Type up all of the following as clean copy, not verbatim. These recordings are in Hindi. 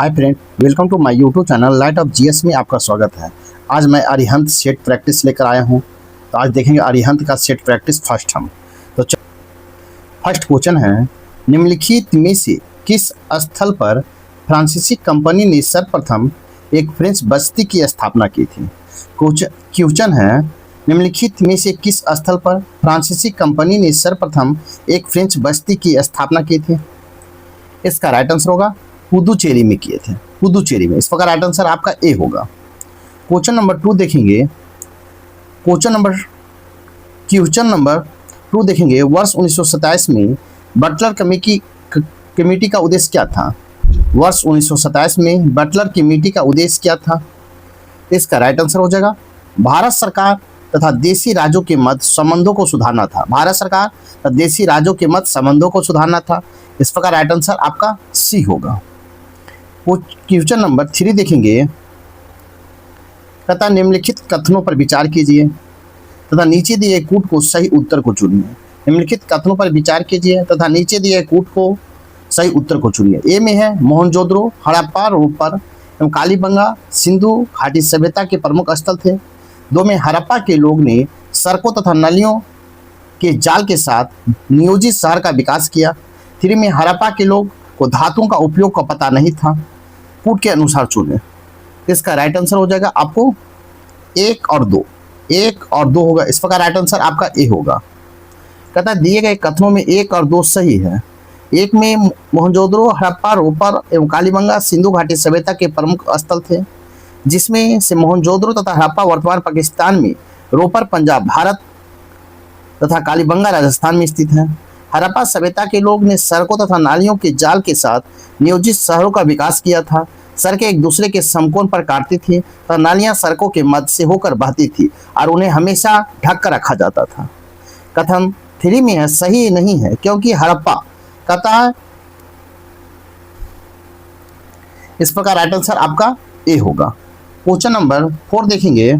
Hi friend, welcome to my YouTube channel Light of GS में आपका स्वागत है। आज मैं अरिहंत सेट प्रैक्टिस लेकर आया हूं। तो आज देखेंगे अरिहंत का सेट प्रैक्टिस फर्स्ट हम। तो फर्स्ट क्वेश्चन है, निम्नलिखित में से किस स्थल पर फ्रांसीसी कंपनी ने सर्वप्रथम एक फ्रेंच बस्ती की स्थापना की थी। क्वेश्चन है, निम्नलिखित में से किस स्थल पर फ्रांसीसी कंपनी ने सर्वप्रथम एक फ्रेंच बस्ती की स्थापना की थी। इसका राइट आंसर होगा पुदुचेरी में किए थे, पुदुचेरी में। इस प्रकार राइट आंसर आपका ए होगा। क्वेश्चन नंबर 2 देखेंगे। क्वेश्चन नंबर 2 देखेंगे, वर्ष 1927 में बटलर कमेटी का उद्देश्य क्या था। वर्ष 1927 में बटलर कमेटी का उद्देश्य क्या था। इसका राइट आंसर हो जाएगा भारत सरकार तथा देशी राज्यों के मध्य संबंधों को सुधारना था। भारत सरकार तथा देशी राज्यों के मध्य संबंधों को सुधारना था। इस प्रकार राइट आंसर आपका सी होगा। क्वेश्चन नंबर 3 देखेंगे, तथा निम्नलिखित कथनों पर विचार कीजिए तथा नीचे दिए कूट को सही उत्तर को चुनिए। निम्नलिखित कथनों पर विचार कीजिए तथा नीचे दिए कूट को सही उत्तर को चुनिए। ए में है मोहनजोदड़ो, हड़प्पा, रोपर एवं कालीबंगा सिंधु घाटी सभ्यता के प्रमुख स्थल थे। 2 में हड़प्पा के लोग ने सड़कों तथा नलियों के जाल के साथ नियोजित शहर का विकास किया। 3 में हड़प्पा के लोग को धातुओं का उपयोग का पता नहीं था। कूट के अनुसार चुने। इसका राइट आंसर हो जाएगा आपको 1 और 2। 1 और 2 होगा। इस प्रकार राइट आंसर आपका ए होगा। कहता दिए गए कथनों में 1 और 2 सही है। 1 में मोहनजोदड़ो, हड़प्पा, रोपर एवं कालीबंगा सिंधु घाटी सभ्यता के प्रमुख स्थल थे, जिसमें से मोहनजोदड़ो तथा हड़प्पा वर्तमान पाकिस्तान में, रोपर पंजाब भारत तथा कालीबंगा राजस्थान में स्थित है। हड़प्पा सभ्यता के लोग ने सड़कों तथा नालियों के जाल के साथ नियोजित शहरों का विकास किया था। सड़कें एक दूसरे के समकोण पर काटती थी तथा नालियां सड़कों के मध्य से होकर बहती थी और उन्हें हमेशा ढक कर रखा जाता था। कथन 3 में है सही नहीं है, क्योंकि हड़प्पा कहता है। इस प्रकार राइट आंसर आपका ए होगा। क्वेश्चन नंबर 4 देखेंगे।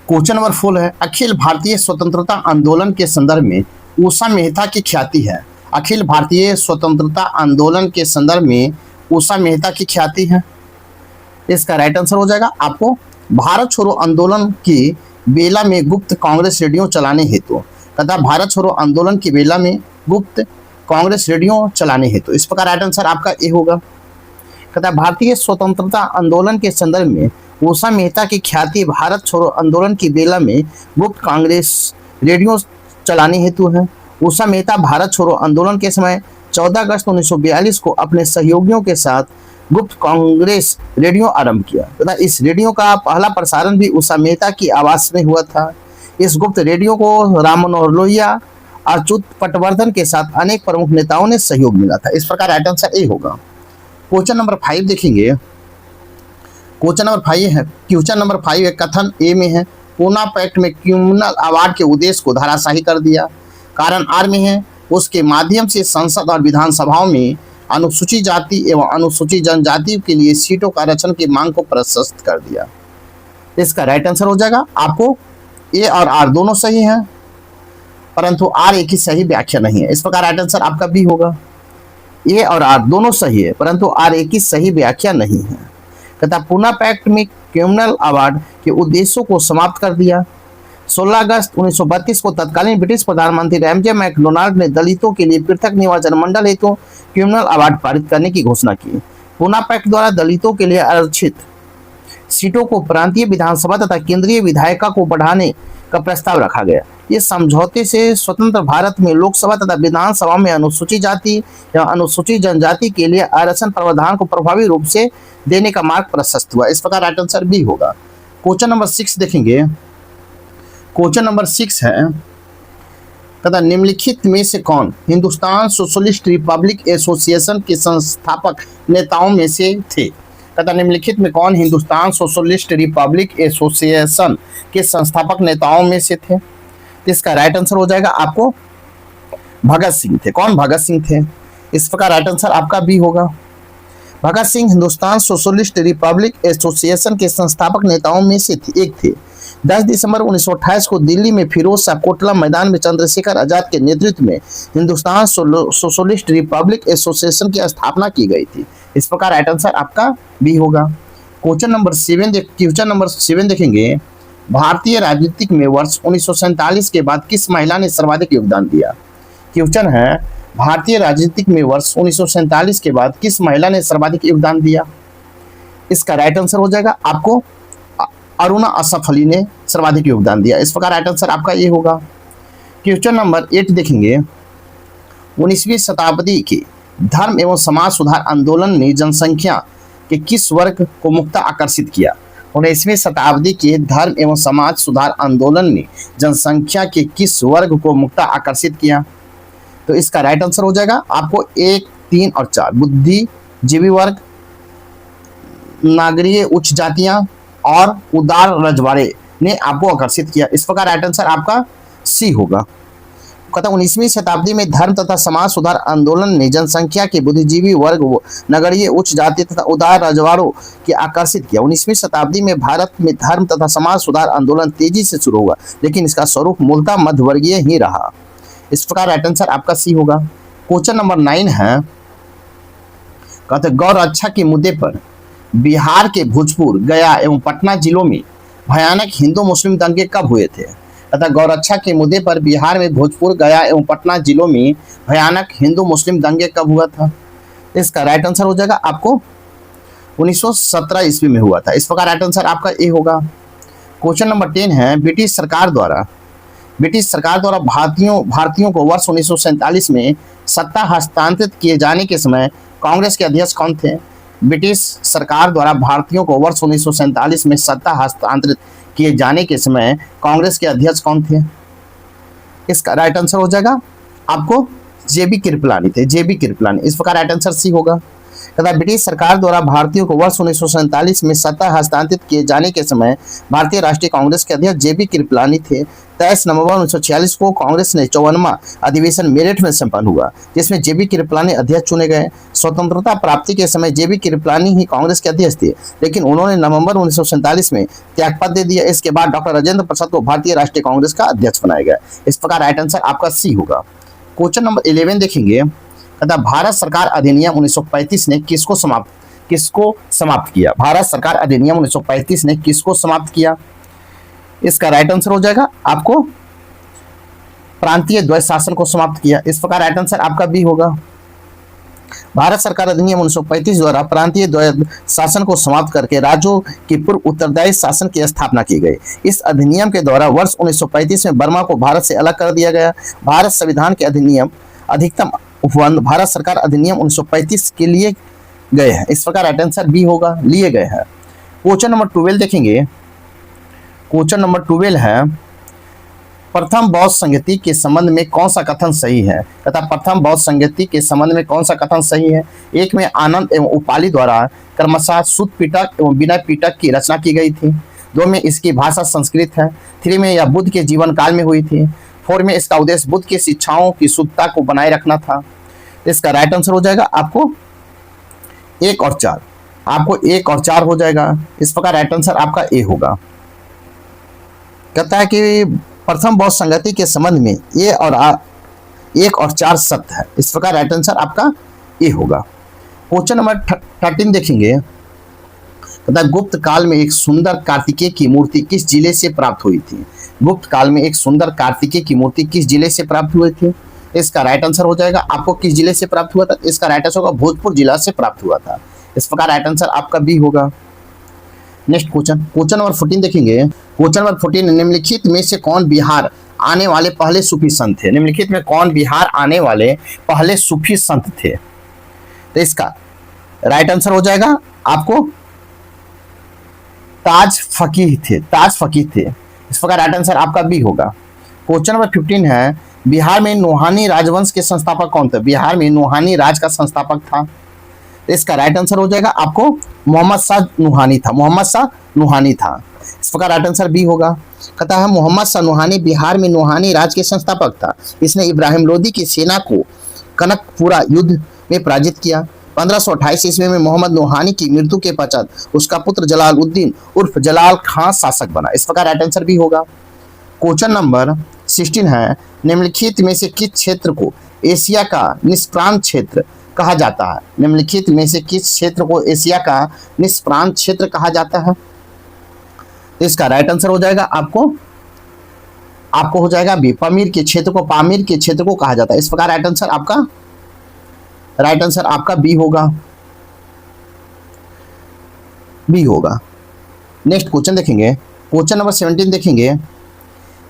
क्वेश्चन नंबर 4 है, अखिल भारतीय स्वतंत्रता आंदोलन के संदर्भ में उषा मेहता की ख्याति है। अखिल भारतीय स्वतंत्रता आंदोलन के संदर्भ में उषा मेहता की ख्याति है। इसका राइट आंसर हो जाएगा आपको भारत छोड़ो आंदोलन की बेला में गुप्त कांग्रेस रेडियो चलाने हेतु। तथा भारत छोड़ो आंदोलन की बेला में गुप्त कांग्रेस रेडियो चलाने हेतु। इस प्रकार राइट आंसर आपका ए होगा। तथा भारतीय स्वतंत्रता आंदोलन के संदर्भ में उषा मेहता की ख्याति भारत छोड़ो आंदोलन की बेला में गुप्त कांग्रेस रेडियो चलाने हेतु है। उषा मेहता भारत छोड़ो आंदोलन के समय 14 अगस्त 1942 को अपने सहयोगियों के साथ गुप्त कांग्रेस रेडियो आरंभ किया तथा इस रेडियो का पहला प्रसारण भी उषा मेहता की आवाज में हुआ था। इस गुप्त रेडियो को राम मनोहर लोहिया, अच्युत पटवर्धन के साथ अनेक प्रमुख नेताओं ने सहयोग मिला था। इस प्रकार राइट आंसर ए होगा। क्वेश्चन नंबर 5 देखेंगे। क्वेश्चन नंबर 5 है, कथन ए में है पूना पैक्ट में कम्युनल अवार्ड के उद्देश्य को धराशायी कर दिया। कारण आर में है उसके माध्यम से संसद और विधानसभाओं में अनुसूचित जाति एवं अनुसूचित जनजाति के लिए सीटों का आरक्षण की मांग को प्रशस्त कर दिया। इसका राइट आंसर हो जाएगा आपको ए और आर दोनों सही हैं, परंतु आर एक ही सही व्याख्या नहीं है। इस प्रकार राइट आंसर आपका बी होगा। ए और आर दोनों सही है, परंतु आर एक ही सही व्याख्या नहीं है। तथा पूना पैक्ट में कम्युनल अवार्ड के उद्देश्यों को समाप्त कर दिया। 16 अगस्त 1932 को तत्कालीन ब्रिटिश प्रधानमंत्री रैमजे मैकडोनाल्ड ने दलितों के लिए पृथक निर्वाचन मंडल हेतु कम्युनल अवार्ड पारित करने की घोषणा की। पूना पैक्ट द्वारा दलितों के लिए आरक्षित सीटों को प्रांतीय विधानसभा तथा केंद्रीय विधायिका को बढ़ाने का प्रस्ताव रखा गया। इस समझौते से स्वतंत्र भारत में लोकसभा तथा विधानसभा में अनुसूचित जाति या अनुसूचित जनजाति के लिए आरक्षण प्रावधान को प्रभावी रूप से देने का मार्ग प्रशस्त हुआ। इस प्रकार राइट आंसर बी होगा। क्वेश्चन नंबर 6 देखेंगे। क्वेश्चन नंबर 6 है, तथा निम्नलिखित में से कौन हिंदुस्तान सोशलिस्ट रिपब्लिक एसोसिएशन के संस्थापक नेताओं में से थे। तथा निम्नलिखित में कौन हिंदुस्तान सोशलिस्ट रिपब्लिक एसोसिएशन के संस्थापक नेताओं में से थे। इसका राइट आंसर हो जाएगा आपको भगत सिंह थे। कौन? भगत सिंह थे। इस प्रकार राइट आंसर आपका बी होगा। Bhagat Singh Hindustan socialist republic association के संस्थापक नेताओं में से एक थे। 10 दिसंबर 1928 को दिल्ली में फिरोज शाह कोटला मैदान में चंद्रशेखर आजाद के नेतृत्व में हिंदुस्तान सोशलिस्ट रिपब्लिक एसोसिएशन की स्थापना की गई थी। इस प्रकार राइट आंसर आपका बी होगा। क्वेश्चन नंबर 7 देखेंगे। भारतीय राजनीतिक में वर्ष 1947 के बाद किस महिला ने सर्वाधिक योगदान दिया? क्वेश्चन है, भारतीय राजनीतिक में वर्ष 1947 के बाद किस महिला ने सर्वाधिक योगदान दिया? इसका राइट आंसर हो जाएगा आपको अरुणा असफ अली ने सर्वाधिक योगदान दिया। इस प्रकार राइट आंसर आपका ये होगा। क्वेश्चन नंबर 8 देखेंगे। 19वीं शताब्दी के धर्म एवं समाज सुधार आंदोलन ने जनसंख्या के किस वर्ग को मुख्यतः आकर्षित किया? 19वीं शताब्दी के धर्म एवं समाज सुधार आंदोलन ने जनसंख्या के किस वर्ग को मुख्यतः आकर्षित किया? तो इसका राइट आंसर हो जाएगा आपको 1, 3 और 4 बुद्धिजीवी वर्ग, नागरीय उच्च जातियां और उदार रजवाड़े ने आपको आकर्षित किया। इस प्रकार राइट आंसर आपका सी होगा। कहता 19वीं शताब्दी में धर्म तथा समाज सुधार आंदोलन ने जनसंख्या के बुद्धिजीवी वर्ग, नगरीय उच्च जाति तथा उदार रजवाड़ों के आकर्षित किया। 19वीं शताब्दी में भारत में धर्म तथा समाज सुधार आंदोलन तेजी से शुरू हुआ, लेकिन इसका स्वरूप मूलतः मध्यवर्गीय ही रहा। इस प्रकार राइट आंसर आपका सी होगा। क्वेश्चन नंबर 9 है। कहते गौ रक्षा के मुद्दे पर बिहार के भोजपुर, गया एवं पटना जिलों में भयानक हिंदू मुस्लिम दंगे कब हुए थे? तथा गौ रक्षा के मुद्दे पर बिहार में भोजपुर, गया एवं पटना जिलों में भयानक हिंदू मुस्लिम दंगे कब हुआ था? इसका राइट आंसर हो जाएगा आपको 1917 ईस्वी में हुआ था। इस प्रकार राइट आंसर आपका ए होगा। क्वेश्चन नंबर 10 है। ब्रिटिश सरकार द्वारा भारतीयों को वर्ष 1947 में सत्ता हस्तांतरित किए जाने के समय कांग्रेस के अध्यक्ष कौन थे? ब्रिटिश सरकार द्वारा भारतीयों को वर्ष 1947 में सत्ता हस्तांतरित किए जाने के समय कांग्रेस के अध्यक्ष कौन थे? इसका राइट आंसर हो जाएगा आपको जेबी कृपलानी थे, जेबी कृपलानी। इस प्रकार राइट आंसर सी होगा। तथा ब्रिटिश सरकार द्वारा भारतीयों को वर्ष 1947 में सत्ता हस्तांतरित किए जाने के समय भारतीय राष्ट्रीय कांग्रेस के अध्यक्ष जेबी कृपलानी थे। 23 नवंबर 1946 को कांग्रेस ने 54वां अधिवेशन मेरठ में संपन्न हुआ, जिसमें जेबी कृपलानी अध्यक्ष चुने गए। स्वतंत्रता प्राप्ति के समय जेबी कृपलानी ही कांग्रेस के अध्यक्ष थे, लेकिन उन्होंने नवंबर 1947 में त्यागपत्र दे दिया। इसके बाद डॉक्टर राजेंद्र प्रसाद को भारतीय राष्ट्रीय कांग्रेस का अध्यक्ष बनाया गया। इस प्रकार राइट आंसर आपका सी होगा। क्वेश्चन नंबर 11 देखेंगे। तथा भारत सरकार अधिनियम 1935 ने किसको समाप्त किया? भारत सरकार अधिनियम 1935 ने किसको समाप्त किया? इसका राइट आंसर हो जाएगा आपको प्रांतीय द्वैध शासन को समाप्त किया। इस प्रकार राइट आंसर आपका बी होगा। भारत सरकार अधिनियम 1935 द्वारा प्रांतीय द्वैध शासन को समाप्त करके राज्यों के पूर्व उत्तरदायी शासन की स्थापना की गई। इस अधिनियम के द्वारा वर्ष 1935 में बर्मा को भारत से अलग कर दिया गया। भारत संविधान के अधिनियम अधिकतम उपबंध भारत सरकार अधिनियम 1935 के लिए गए हैं। इस प्रकार राइट आंसर बी होगा, लिए गए हैं। क्वेश्चन नंबर 12 देखेंगे। क्वेश्चन नंबर 12 है। प्रथम बौद्ध संगति के संबंध में कौन सा कथन सही है? तथा प्रथम बौद्ध संगति के संबंध में कौन सा कथन सही है? एक में आनंद एवं उपाली द्वारा क्रमशः सुत पिटक एवं विनय पिटक की रचना की गई थी। 2 में इसकी भाषा संस्कृत है। 3 में यह बुद्ध के जीवन काल में हुई थी। 4 में इसका उद्देश्य बुद्ध की शिक्षाओं की शुद्धता को बनाए रखना था। इसका राइट आंसर हो जाएगा आपको 1 और 4। आपको 1 और 4 हो जाएगा। इस प्रकार राइट आंसर आपका ए होगा। कहता है कि प्रथम बौद्ध संगति के संबंध में 1 और 4 सत्य है। इस प्रकार राइट आंसर आपका ए होगा। क्वेश्चन नंबर 13 देखेंगे। तथा गुप्त काल में एक सुंदर कार्तिकेय की मूर्ति किस जिले से प्राप्त हुई थी? गुप्त काल में एक सुंदर कार्तिकेय की मूर्ति किस जिले से प्राप्त हुई थी? इसका राइट आंसर हो जाएगा आपको किस जिले से प्राप्त हुआ था? इसका राइट आंसर होगा भोजपुर जिला से प्राप्त हुआ था। इस प्रकार राइट आंसर आपका बी होगा। नेक्स्ट क्वेश्चन नंबर 14 देखेंगे। क्वेश्चन नंबर 14, निम्नलिखित में से कौन बिहार आने वाले पहले सूफी संत थे? निम्नलिखित में कौन बिहार आने वाले पहले सूफी संत थे? तो इसका राइट आंसर हो जाएगा आपको ताज फकीह थे। इस प्रकार राइट आंसर आपका बी होगा। क्वेश्चन नंबर 15 है। बिहार में नूहानी राजवंश के संस्थापक कौन थे? बिहार में नूहानी राज का संस्थापक था। इसका राइट आंसर हो जाएगा आपको मोहम्मद शाह नूहानी था। इस प्रकार राइट आंसर बी होगा। कहता है मोहम्मद शाह नूहानी बिहार में नूहानी राज के संस्थापक था। इसने इब्राहिम लोदी की सेना को कनकपुरा युद्ध में पराजित किया। 1528 ईस्वी में मोहम्मद नूहानी की मृत्यु के पश्चात उसका पुत्र जलालुद्दीन उर्फ जलाल खां शासक बना। इस प्रकार राइट आंसर भी होगा। क्वेश्चन नंबर 16 है। निम्नलिखित में से किस क्षेत्र को एशिया का निष्प्रांत क्षेत्र कहा जाता है? निम्नलिखित में से किस क्षेत्र को एशिया का निष्प्रांत क्षेत्र कहा जाता है? तो इसका राइट आंसर हो जाएगा आपको हो जाएगा बी, पामीर के क्षेत्र को कहा जाता है। इस प्रकार राइट आंसर आपका बी होगा। नेक्स्ट क्वेश्चन देखेंगे, क्वेश्चन नंबर 17 देखेंगे।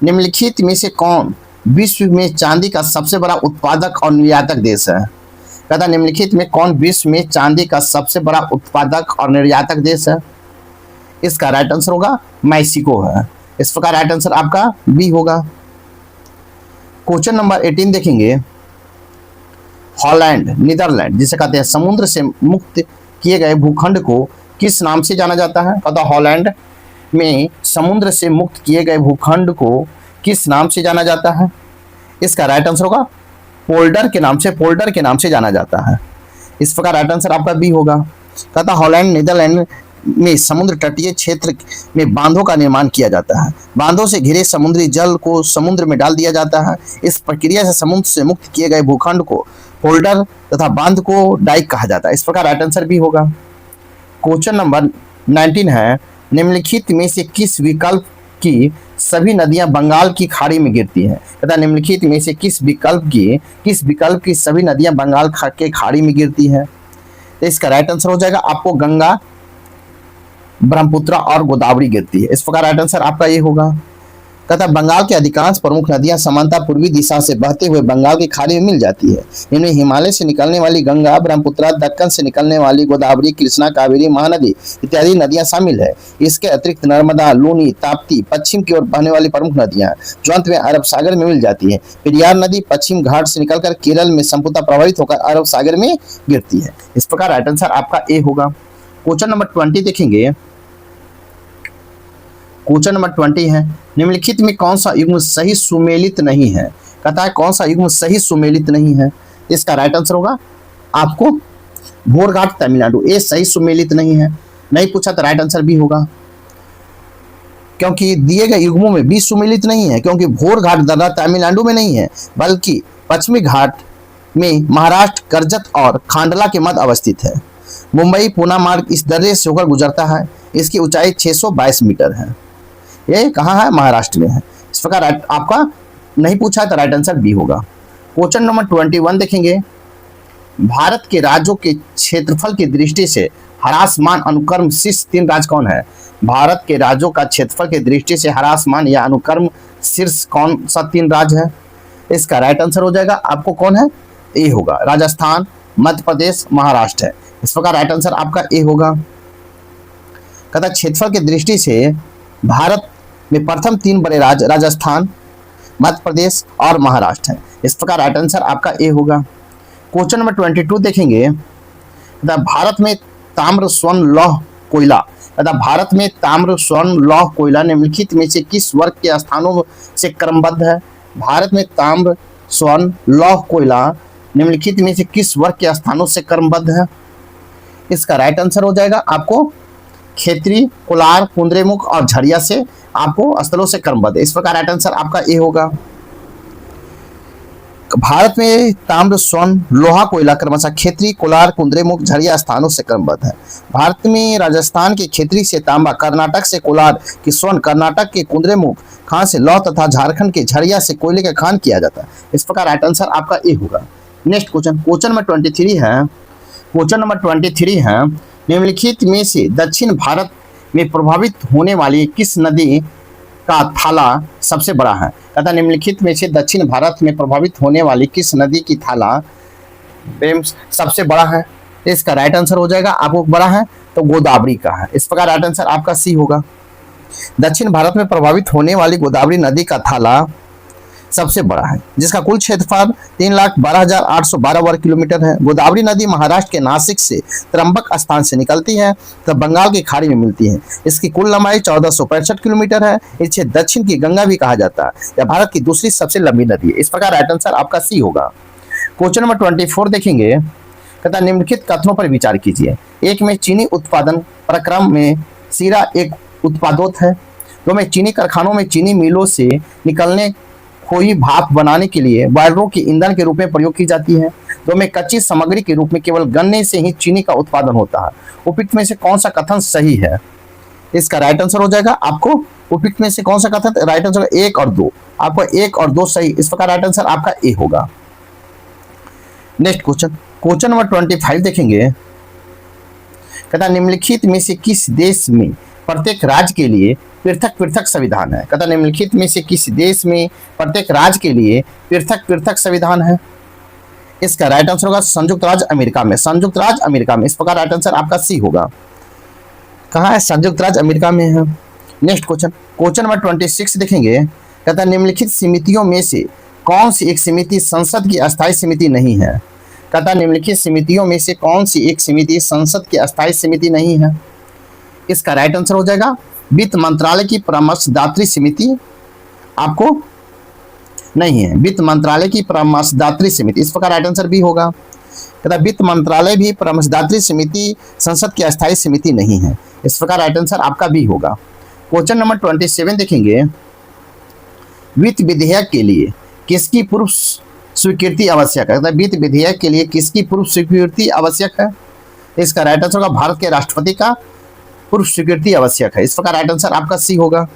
निम्नलिखित में से कौन विश्व में चांदी का सबसे बड़ा उत्पादक और निर्यातक देश है? कहता निम्नलिखित में कौन विश्व में चांदी का सबसे बड़ा उत्पादक और निर्यातक देश है? इसका राइट आंसर होगा मैक्सिको है। इस प्रकार राइट आंसर आपका बी होगा। क्वेश्चन नंबर 18 देखेंगे। हॉलैंड, नीदरलैंड जिसे कहते हैं, समुद्र से मुक्त किए गए भूखंड को किस नाम से जाना जाता है? कहता हॉलैंड में समुद्र से मुक्त किए गए भूखंड को किस नाम से जाना जाता है? इसका राइट आंसर होगा पोल्डर के नाम से जाना जाता है। इस प्रकार राइट आंसर आपका बी होगा। कहता हॉलैंड, नीदरलैंड में समुद्र तटीय क्षेत्र में बांधों का निर्माण किया जाता है। बांधों से घिरे समुद्री जल को समुद्र में डाल दिया जाता है। इस प्रक्रिया से समुद्र से मुक्त किए गए भूखंड को पोल्डर तथा बांध को डाइक कहा जाता है। इस प्रकार राइट आंसर भी होगा। क्वेश्चन नंबर 19 है। निम्नलिखित में से किस विकल्प की सभी नदियां बंगाल की खाड़ी में गिरती हैं? तथा निम्नलिखित में से किस विकल्प की सभी नदियां बंगाल के खाड़ी में गिरती हैं? तो इसका राइट आंसर हो जाएगा आपको गंगा, ब्रह्मपुत्र और गोदावरी गिरती है। इस प्रकार राइट आंसर आपका ये होगा। तथा बंगाल के अधिकांश प्रमुख नदियां समानता पूर्वी दिशा से बहते हुए बंगाल की खाड़ी में मिल जाती है। इनमें हिमालय से निकलने वाली गंगा, ब्रह्मपुत्र, दक्कन से निकलने वाली गोदावरी, कृष्णा, कावेरी, महानदी इत्यादि नदियां शामिल है। इसके अतिरिक्त नर्मदा, लूनी, ताप्ती पश्चिम की ओर बहने वाली प्रमुख नदियां जो अंत में अरब सागर में मिल जाती है। पेरियार नदी पश्चिम घाट से निकलकर केरल में संपूर्णतः प्रभावित होकर अरब सागर में गिरती है। इस प्रकार राइट आंसर आपका ए होगा। क्वेश्चन नंबर 20 देखेंगे। क्वेश्चन नंबर 20 है। निम्नलिखित में कौन सा युग्म सही सुमेलित नहीं है? कहता है कौन सा युग्म सही सुमेलित नहीं है? इसका राइट आंसर होगा आपको भोरघाट तमिलनाडु। ए सही सुमेलित नहीं है। नहीं पूछा तो राइट आंसर बी होगा, क्योंकि दिए गए युग्मों में बी सुमेलित नहीं है, क्योंकि भोरघाट दर्रा तमिलनाडु में नहीं है बल्कि पश्चिमी घाट में महाराष्ट्र, कर्जत और खांडला के मध्य अवस्थित है। मुंबई पूना मार्ग इस दर्रे से होकर गुजरता है। इसकी ऊंचाई 622 मीटर है। ये कहाँ है? महाराष्ट्र में है। इस प्रकार आपका नहीं पूछा है तो राइट आंसर बी होगा। क्वेश्चन नंबर 21 देखेंगे। भारत के राज्यों के क्षेत्रफल की दृष्टि से ह्रासमान अनुक्रम शीर्ष 3 राज्य कौन है? भारत के राज्यों का क्षेत्रफल की दृष्टि से ह्रासमान या अनुक्रम शीर्ष कौन सा 3 राज्य है? इसका राइट आंसर हो जाएगा आपको कौन है? ए होगा। राजस्थान, मध्य प्रदेश, महाराष्ट्र है। इस प्रकार राइट आंसर आपका ए होगा। कहता क्षेत्रफल की दृष्टि से भारत में प्रथम 3 बड़े राज्य राजस्थान, मध्य प्रदेश और महाराष्ट्र है। इस प्रकार राइट आंसर आपका ए होगा। क्वेश्चन नंबर 22 देखेंगे। भारत में ताम्र, स्वर्ण, लौह, कोयला भारत में ताम्र, स्वर्ण, लौह, कोयला निम्नलिखित में से किस वर्ग के स्थानों से क्रमबद्ध है? भारत में ताम्र, स्वर्ण, लौह, कोयला निम्नलिखित में से किस वर्ग के स्थानों से क्रमबद्ध है? इसका राइट आंसर हो जाएगा आपको खेतरी, कोलार, कुंद्रेमुख और झरिया से आपको स्थलों से क्रमबद्ध है। इस प्रकार राइट आंसर आपका ए होगा। भारत में ताम्र, स्वर्ण, लोहा, कोयला क्रमशः खेतरी, कोलार, कुंद्रेमुख, झरिया स्थानों से क्रमबद्ध है। भारत में राजस्थान के खेतरी से तांबा, कर्नाटक से कोलार की स्वर्ण, कर्नाटक के कुंद्रेमुख खान से लौह तथा झारखंड के झरिया से कोयले का खान किया जाता है। इस प्रकार राइट आंसर आपका ए होगा। नेक्स्ट क्वेश्चन नंबर 23 है। क्वेश्चन नंबर 23 है। निम्नलिखित में से दक्षिण भारत में प्रभावित होने वाली किस नदी का थाला सबसे बड़ा है? तथा निम्नलिखित में से दक्षिण भारत में प्रभावित होने वाली किस नदी की थाला सबसे बड़ा है? इसका राइट आंसर हो जाएगा आपको बड़ा है तो गोदावरी का है। इस प्रकार राइट आंसर आपका सी होगा। दक्षिण भारत में प्रभावित होने वाली गोदावरी नदी का थाला सबसे बड़ा है, जिसका कुल क्षेत्रफल 3,12,812 वर्ग किलोमीटर है। गोदावरी नदी महाराष्ट्र के नासिक से त्र्यंबक स्थान से निकलती है तो बंगाल की खाड़ी में मिलती है। इसकी कुल लंबाई 1465 किलोमीटर है। इसे दक्षिण की गंगा भी कहा जाता है। यह भारत की दूसरी सबसे लंबी नदी है। इस प्रकार राइट आंसर आपका सी होगा। क्वेश्चन नंबर 24 देखेंगे। कहता निम्नलिखित कथनों पर विचार कीजिए। एक में चीनी उत्पादन प्रक्रम में शीरा एक उत्पादोत है। दो में चीनी कारखानों में चीनी मिलों से निकलने कोई भाप बनाने के लिए बॉयलरों की ईंधन के रूप में प्रयोग की जाती है। दो में कच्ची सामग्री के रूप में केवल गन्ने से ही चीनी का उत्पादन होता है। उपयुक्त में से कौन सा कथन सही है? इसका राइट आंसर हो जाएगा आपको उपयुक्त में से कौन सा कथन राइट आंसर 1 और 2। आपको 1 और 2 सही, इस प्रकार राइट आंसर आपका ए होगा। नेक्स्ट क्वेश्चन नंबर 25 देखेंगे। कहता निम्नलिखित में से किस देश में प्रत्येक राज्य के लिए पृथक पृथक संविधान है? कहता निम्नलिखित में से किस देश में प्रत्येक राज्य के लिए पृथक पृथक संविधान है? इसका राइट आंसर होगा संयुक्त राज्य अमेरिका में। संयुक्त राज्य अमेरिका में, इस प्रकार राइट आंसर आपका सी होगा। कहाँ है? संयुक्त राज्य अमेरिका में है। नेक्स्ट क्वेश्चन नंबर 26 देखेंगे। कहता निम्नलिखित समितियों में से कौन सी एक समिति संसद की अस्थायी समिति नहीं है? कहता निम्नलिखित समितियों में से कौन सी एक समिति संसद की अस्थायी समिति नहीं है? इसका राइट आंसर हो जाएगा वित्त मंत्रालय की परामर्शदात्री समिति आपको नहीं है। वित्त मंत्रालय की परामर्शदात्री समिति, इस प्रकार राइट आंसर भी होगा। कहता वित्त मंत्रालय भी परामर्शदात्री समिति संसद की अस्थायी समिति नहीं है, इस प्रकार राइट आंसर आपका भी होगा। क्वेश्चन नंबर 27 देखेंगे। वित्त विधेयक के लिए किसकी पूर्व स्वीकृति आवश्यक है? वित्त विधेयक के लिए किसकी पूर्व स्वीकृति आवश्यक है? इसका राइट आंसर होगा भारत के राष्ट्रपति का पूर्व स्वीकृति आवश्यक है, इस प्रकार राइट आंसर आपका सी होगा।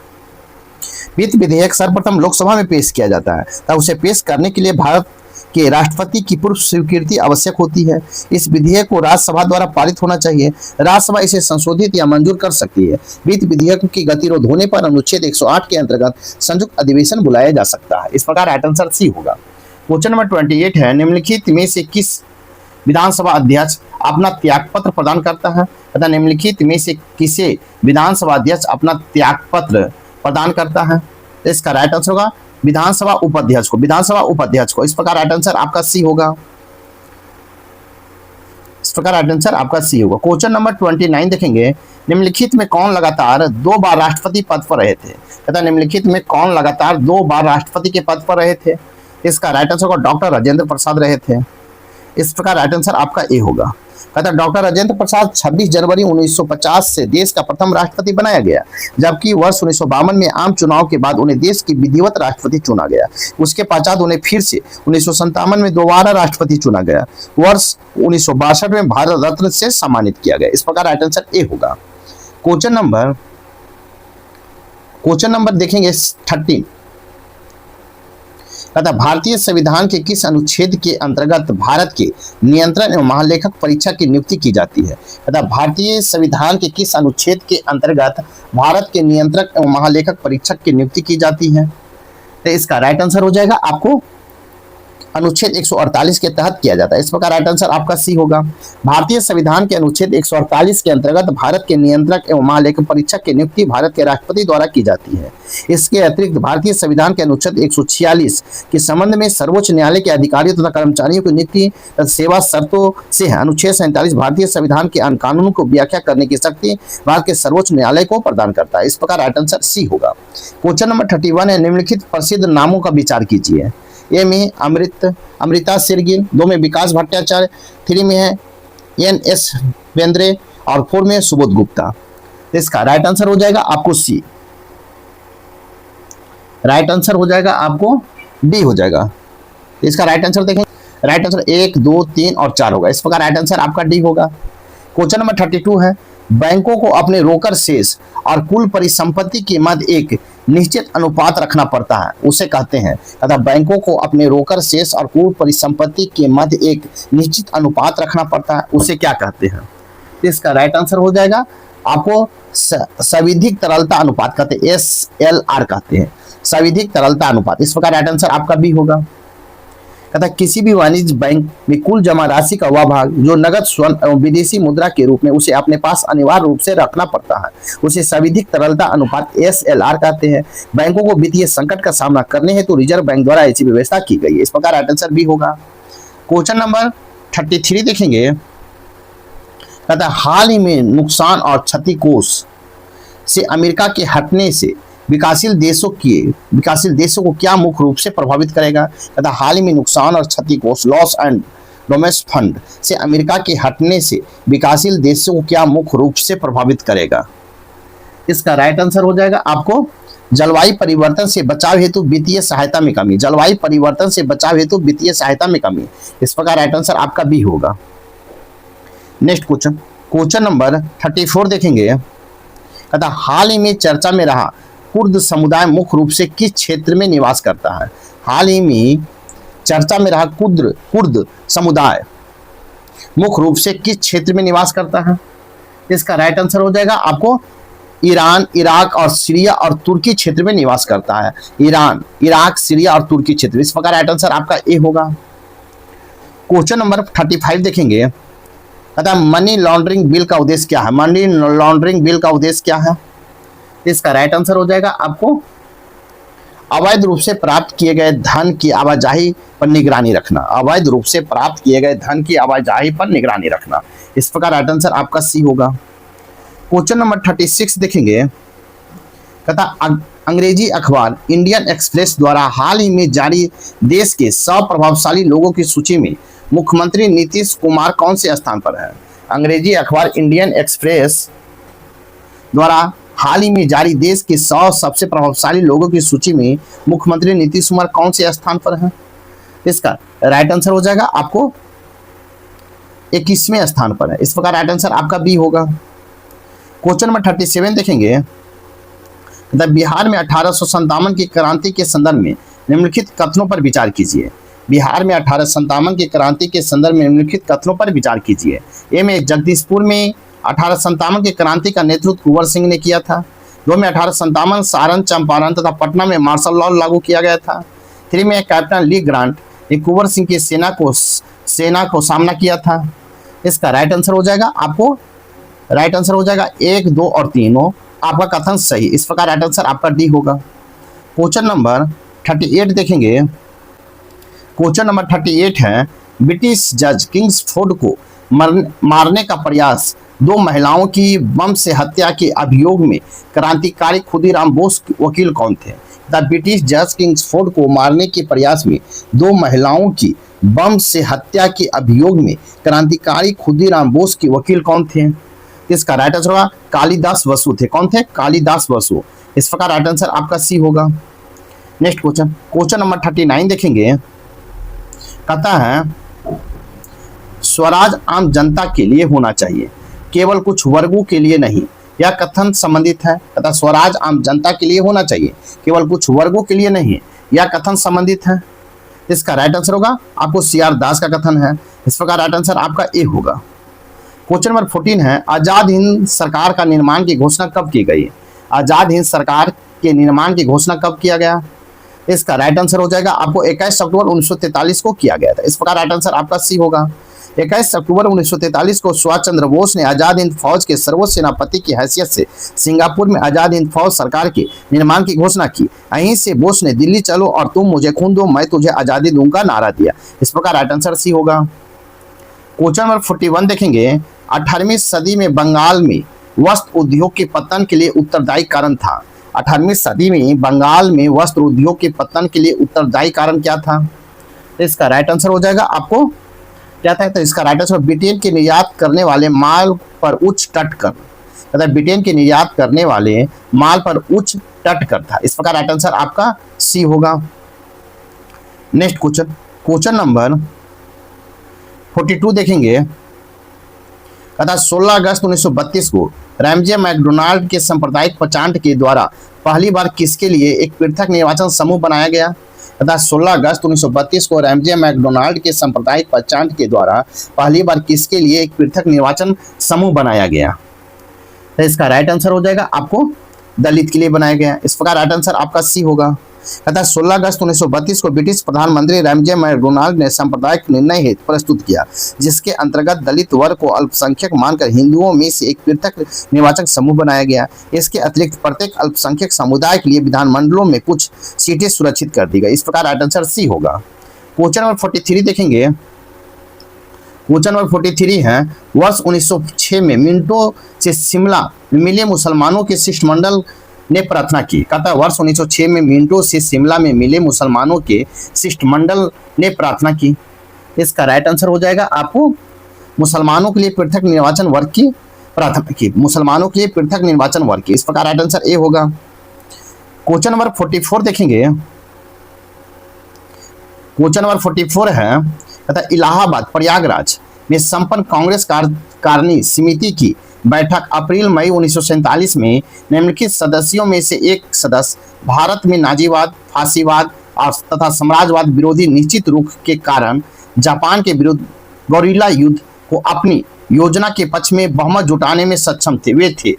वित्त विधेयक सर्वप्रथम लोकसभा में पेश किया जाता है, तब उसे पेश करने के लिए भारत के राष्ट्रपति की पूर्व स्वीकृति आवश्यक होती है। इस विधेयक को राज्यसभा द्वारा पारित होना चाहिए। राज्यसभा इसे संशोधित या मंजूर कर सकती है। वित्त विधेयक की गतिरोध होने पर अनुच्छेद 108 के अंतर्गत संयुक्त अधिवेशन बुलाया जा सकता है, इस प्रकार राइट आंसर सी होगा। क्वेश्चन नंबर 28 है। निम्नलिखित में से किस विधानसभा अध्यक्ष अपना त्यागपत्र प्रदान करता है? तथा निम्नलिखित में से किसे विधानसभा अध्यक्ष अपना त्यागपत्र प्रदान करता है? इसका राइट आंसर होगा विधानसभा उपाध्यक्ष को। विधानसभा उपाध्यक्ष को, इस प्रकार राइट आंसर आपका सी होगा। इस प्रकार राइट आंसर आपका सी होगा। क्वेश्चन नंबर 29 देखेंगे। निम्नलिखित में कौन लगातार 2 बार राष्ट्रपति पद पर रहे थे? तथा निम्नलिखित में कौन लगातार 2 बार राष्ट्रपति के पद पर रहे थे? इसका राइट आंसर होगा डॉक्टर राजेंद्र प्रसाद रहे थे, इस प्रकार राइट आंसर आपका ए होगा। कहता डॉक्टर राजेंद्र प्रसाद 26 जनवरी 1950 से देश का प्रथम राष्ट्रपति बनाया गया, जबकि वर्ष 1952 में आम चुनाव के बाद उन्हें देश की विधिवत राष्ट्रपति चुना गया। उसके पश्चात उन्हें फिर से 1957 में दोबारा राष्ट्रपति चुना गया। वर्ष 1962 में भारत रत्न से सम्मानित किया गया, इस प्रकार राइट आंसर ए होगा। क्वेश्चन नंबर देखेंगे 30। कहता भारतीय संविधान के किस अनुच्छेद के अंतर्गत भारत के नियंत्रण एवं महालेखक परीक्षक की नियुक्ति की जाती है? कहता भारतीय संविधान के किस अनुच्छेद के अंतर्गत भारत के नियंत्रक एवं महालेखक परीक्षक की नियुक्ति की जाती है? तो इसका राइट आंसर हो जाएगा आपको अनुच्छेद 148 के तहत किया जाता है, इस प्रकार राइट आंसर आपका सी होगा। भारतीय संविधान के अनुच्छेद 148 के अंतर्गत भारत के नियंत्रक एवं महालेखक परीक्षक की नियुक्ति भारत के राष्ट्रपति द्वारा की जाती है। इसके अतिरिक्त भारतीय संविधान के अनुच्छेद 146 के संबंध में सर्वोच्च न्यायालय के अधिकारियों तथा कर्मचारियों की नियुक्ति तथा सेवा शर्तों से है। अनुच्छेद 47 भारतीय संविधान के अन्य कानूनों को व्याख्या करने की शक्ति भारत के सर्वोच्च न्यायालय को प्रदान करता है, इस प्रकार राइट आंसर सी होगा। क्वेश्चन नंबर 31 है। निम्नलिखित प्रसिद्ध नामों का विचार कीजिए। ए में अमृता शेरगिल, 2 में विकास भट्टाचार्य, 3 में है NS बेंद्रे और 4 में सुबोध गुप्ता। इसका राइट आंसर हो जाएगा आपको सी। राइट आंसर हो जाएगा आपको डी हो जाएगा। इसका राइट आंसर देखें, राइट आंसर 1, 2, 3 और 4 होगा, इस प्रकार राइट आंसर आपका डी होगा। क्वेश्चन नंबर 32 है। बैंकों को अपने रोकड़ शेष और कुल परिसंपत्ति के मध्य एक निश्चित अनुपात रखना पड़ता है, उसे कहते हैं। तथा बैंकों को अपने रोकड़ शेष और कुल परिसंपत्ति के मध्य एक निश्चित अनुपात रखना पड़ता है, उसे क्या कहते हैं? इसका राइट आंसर हो जाएगा आपको सविधिक तरलता अनुपात कहते हैं, SLR कहते हैं, सविधिक तरलता अनुपात, इस प्रकार राइट आंसर आपका भी होगा। तथा किसी भी वाणिज्य बैंक में कुल जमा राशि का वह भाग जो नगद स्वर्ण एवं विदेशी मुद्रा के रूप में उसे अपने पास अनिवार्य रूप से रखना पड़ता है, उसे सविधिक तरलता अनुपात SLR कहते हैं। बैंकों को वित्तीय संकट का सामना करने हेतु रिजर्व बैंक द्वारा ऐसी व्यवस्था की गई है, इस प्रकार राइट आंसर भी होगा। क्वेश्चन नंबर 33 देखेंगे। कहता हाल ही में नुकसान और क्षति कोष से अमेरिका के हटने से विकासशील देशों को क्या मुख्य रूप से प्रभावित करेगा? तथा हाल ही में नुकसान और क्षति कोष लॉस एंड डोमेस्ट फंड से अमेरिका के हटने से विकासशील देशों को क्या मुख्य रूप से प्रभावित करेगा? इसका राइट आंसर हो जाएगा आपको जलवायु परिवर्तन से बचाव हेतु वित्तीय सहायता में कमी, जलवायु परिवर्तन से बचाव हेतु वित्तीय सहायता में कमी। इस प्रकार राइट आंसर आपका बी होगा। नेक्स्ट क्वेश्चन, क्वेश्चन नंबर 34 देखेंगे। कहता हाल ही में चर्चा में रहा कुर्द समुदाय मुख्य रूप से किस क्षेत्र में निवास करता है? हाल ही में चर्चा में रहा कुर्द समुदाय मुख्य रूप से किस क्षेत्र में निवास करता है? इसका राइट आंसर हो जाएगा आपको ईरान, इराक और सीरिया और तुर्की क्षेत्र में निवास करता है। ईरान, इराक, सीरिया और तुर्की क्षेत्र। इस प्रकार राइट आंसर आपका ए होगा। क्वेश्चन नंबर 35 देखेंगे। कहता है मनी लॉन्ड्रिंग बिल का उद्देश्य क्या है? मनी लॉन्ड्रिंग बिल का उद्देश्य क्या है? इसका राइट आंसर हो जाएगा आपको अवैध रूप से प्राप्त किए गए धन की आवाजाही पर निगरानी रखना। अवैध रूप से प्राप्त किए गए धन की आवाजाही पर निगरानी रखना। इस प्रकार राइट आंसर आपका सी होगा। क्वेश्चन नंबर 36 देखेंगे। कहता अंग्रेजी अखबार इंडियन एक्सप्रेस द्वारा हाल ही में जारी देश के 100 प्रभावशाली लोगों की सूची में मुख्यमंत्री नीतीश कुमार कौन से स्थान पर है? अंग्रेजी अखबार इंडियन एक्सप्रेस द्वारा हाल ही में जारी देश के 100 सबसे प्रभावशाली लोगों की सूची में मुख्यमंत्री नीतीश कुमार कौन से स्थान पर है? इसका राइट आंसर हो जाएगा आपको 21वें स्थान पर है। इस प्रकार राइट आंसर आपका बी होगा। क्वेश्चन नंबर 37 देखेंगे। बिहार में 1857 की क्रांति के संदर्भ में निम्नलिखित कथनों पर विचार कीजिए। बिहार में 1857 की क्रांति के संदर्भ में निम्नलिखित कथनों पर विचार कीजिए। ए में जगदीशपुर में 1857 की क्रांति का नेतृत्व कुंवर सिंह ने किया था। 2 में 1857 सारण, चंपारण तथा पटना में मार्शल लॉ लागू किया गया था। 3 में कैप्टन ली ग्रांट ने कुंवर सिंह की सेना को सामना किया था। इसका राइट आंसर हो जाएगा आपको राइट आंसर हो जाएगा 1, 2 और 3 आपका कथन सही। इस प्रकार राइट आंसर आपका डी होगा। क्वेश्चन नंबर 38 देखेंगे। क्वेश्चन नंबर 38 है ब्रिटिश जज किंग्सफोर्ड को मारने का प्रयास 2 महिलाओं की बम से हत्या के अभियोग में क्रांतिकारी खुदीराम बोस वकील कौन थे? द ब्रिटिश जज किंग्सफोर्ड को मारने के प्रयास में 2 महिलाओं की बम से हत्या के अभियोग में क्रांतिकारी खुदीराम बोस के वकील कौन थे? इसका राइट आंसर होगा कालिदास बसु थे। कौन थे? कालिदास बसु। इस प्रकार राइट आंसर आपका सी होगा। नेक्स्ट क्वेश्चन, क्वेश्चन नंबर 39 देखेंगे। कहता है स्वराज आम जनता के लिए होना चाहिए, केवल कुछ वर्गों के लिए नहीं। यह कथन संबंधित है। कहता स्वराज आम जनता के लिए होना चाहिए, केवल कुछ वर्गों के लिए नहीं। यह कथन संबंधित है। इसका राइट आंसर होगा आपको CR दास का कथन है। इस प्रकार राइट आंसर आपका ए होगा। क्वेश्चन नंबर 14 है आजाद हिंद सरकार का निर्माण की घोषणा कब की गई? आजाद हिंद सरकार के निर्माण की घोषणा कब किया गया? इसका राइट आंसर हो जाएगा आपको 21 अक्टूबर 1943 को किया गया था। इस प्रकार राइट आंसर आपका सी होगा। 21 अक्टूबर 1943 को सुभाष चंद्र बोस ने आजाद हिंद फौज के सर्वोच्च सेनापति की हैसियत से सिंगापुर में आजाद हिंद फौज सरकार के निर्माण की घोषणा की। यहीं से बोस ने दिल्ली चलो और तुम मुझे खून दो, मैं तुझे आजादी दूंगा नारा दिया। इस प्रकार राइट आंसर सी होगा। क्वेश्चन नंबर 41 देखेंगे। 18वीं सदी में बंगाल में वस्त्र उद्योग के पतन के लिए उत्तरदायी कारण था। 18वीं सदी में बंगाल में वस्त्र उद्योग के पतन के लिए उत्तरदायी कारण क्या था? तो इसका राइट आंसर हो जाएगा आपको क्या था? तो इसका राइट आंसर ब्रिटेन के निर्यात करने वाले माल पर उच्च तट कर। ब्रिटेन के निर्यात करने वाले माल पर उच्च तट कर था। इस प्रकार राइट आंसर आपका सी होगा। नेक्स्ट क्वेश्चन, क्वेश्चन नंबर 42 देखेंगे। कहता 16 अगस्त 1932 को रैमजे मैकडोनाल्ड के सांप्रदायिक पचांट के द्वारा पहली बार किसके लिए एक पृथक निर्वाचन समूह बनाया गया? कहता 16 अगस्त 1932 को रैमजे मैकडोनाल्ड के सांप्रदायिक पचांट के द्वारा पहली बार किसके लिए एक पृथक निर्वाचन समूह बनाया गया? तो इसका राइट आंसर हो जाएगा आपको दलित के लिए बनाया गया। इस प्रकार राइट आंसर आपका सी होगा। कहता 16 अगस्त 1932 को ब्रिटिश प्रधानमंत्री रैमजे मैकडोनाल्ड ने सांप्रदायिक निर्णय हेतु प्रस्तुत किया, जिसके अंतर्गत दलित वर्ग को अल्पसंख्यक मानकर हिंदुओं में से एक पृथक निर्वाचक समूह बनाया गया। इसके अतिरिक्त प्रत्येक अल्पसंख्यक समुदाय के लिए विधानमंडलों में कुछ सीटें सुरक्षित कर दी गई। इस प्रकार राइट आंसर सी होगा। क्वेश्चन नंबर 43 देखेंगे। क्वेश्चन नंबर 43 है वर्ष 1906 में मिंटो से शिमला में मिले मुसलमानों के शिष्टमंडल ने प्रार्थना की। कहता है वर्ष 1906 में मिंटो से शिमला में मिले मुसलमानों के शिष्टमंडल ने प्रार्थना की। इसका राइट आंसर हो जाएगा आपको मुसलमानों के लिए पृथक निर्वाचन वर्ग की प्रार्थना की। मुसलमानों के लिए पृथक निर्वाचन वर्ग की। इस प्रकार राइट आंसर ए होगा। क्वेश्चन नंबर 44 देखेंगे। क्वेश्चन नंबर 44 है तथा इलाहाबाद प्रयागराज में संपन्न कांग्रेस कार्यकारिणी समिति की बैठक अप्रैल मई 1947 में निम्नलिखित सदस्यों में से एक सदस्य भारत में नाजीवाद, फांसीवाद और तथा साम्राज्यवाद विरोधी निश्चित रुख के कारण जापान के विरुद्ध गौरिल्ला युद्ध को अपनी योजना के पक्ष में बहुमत जुटाने में सक्षम थे, वे थे।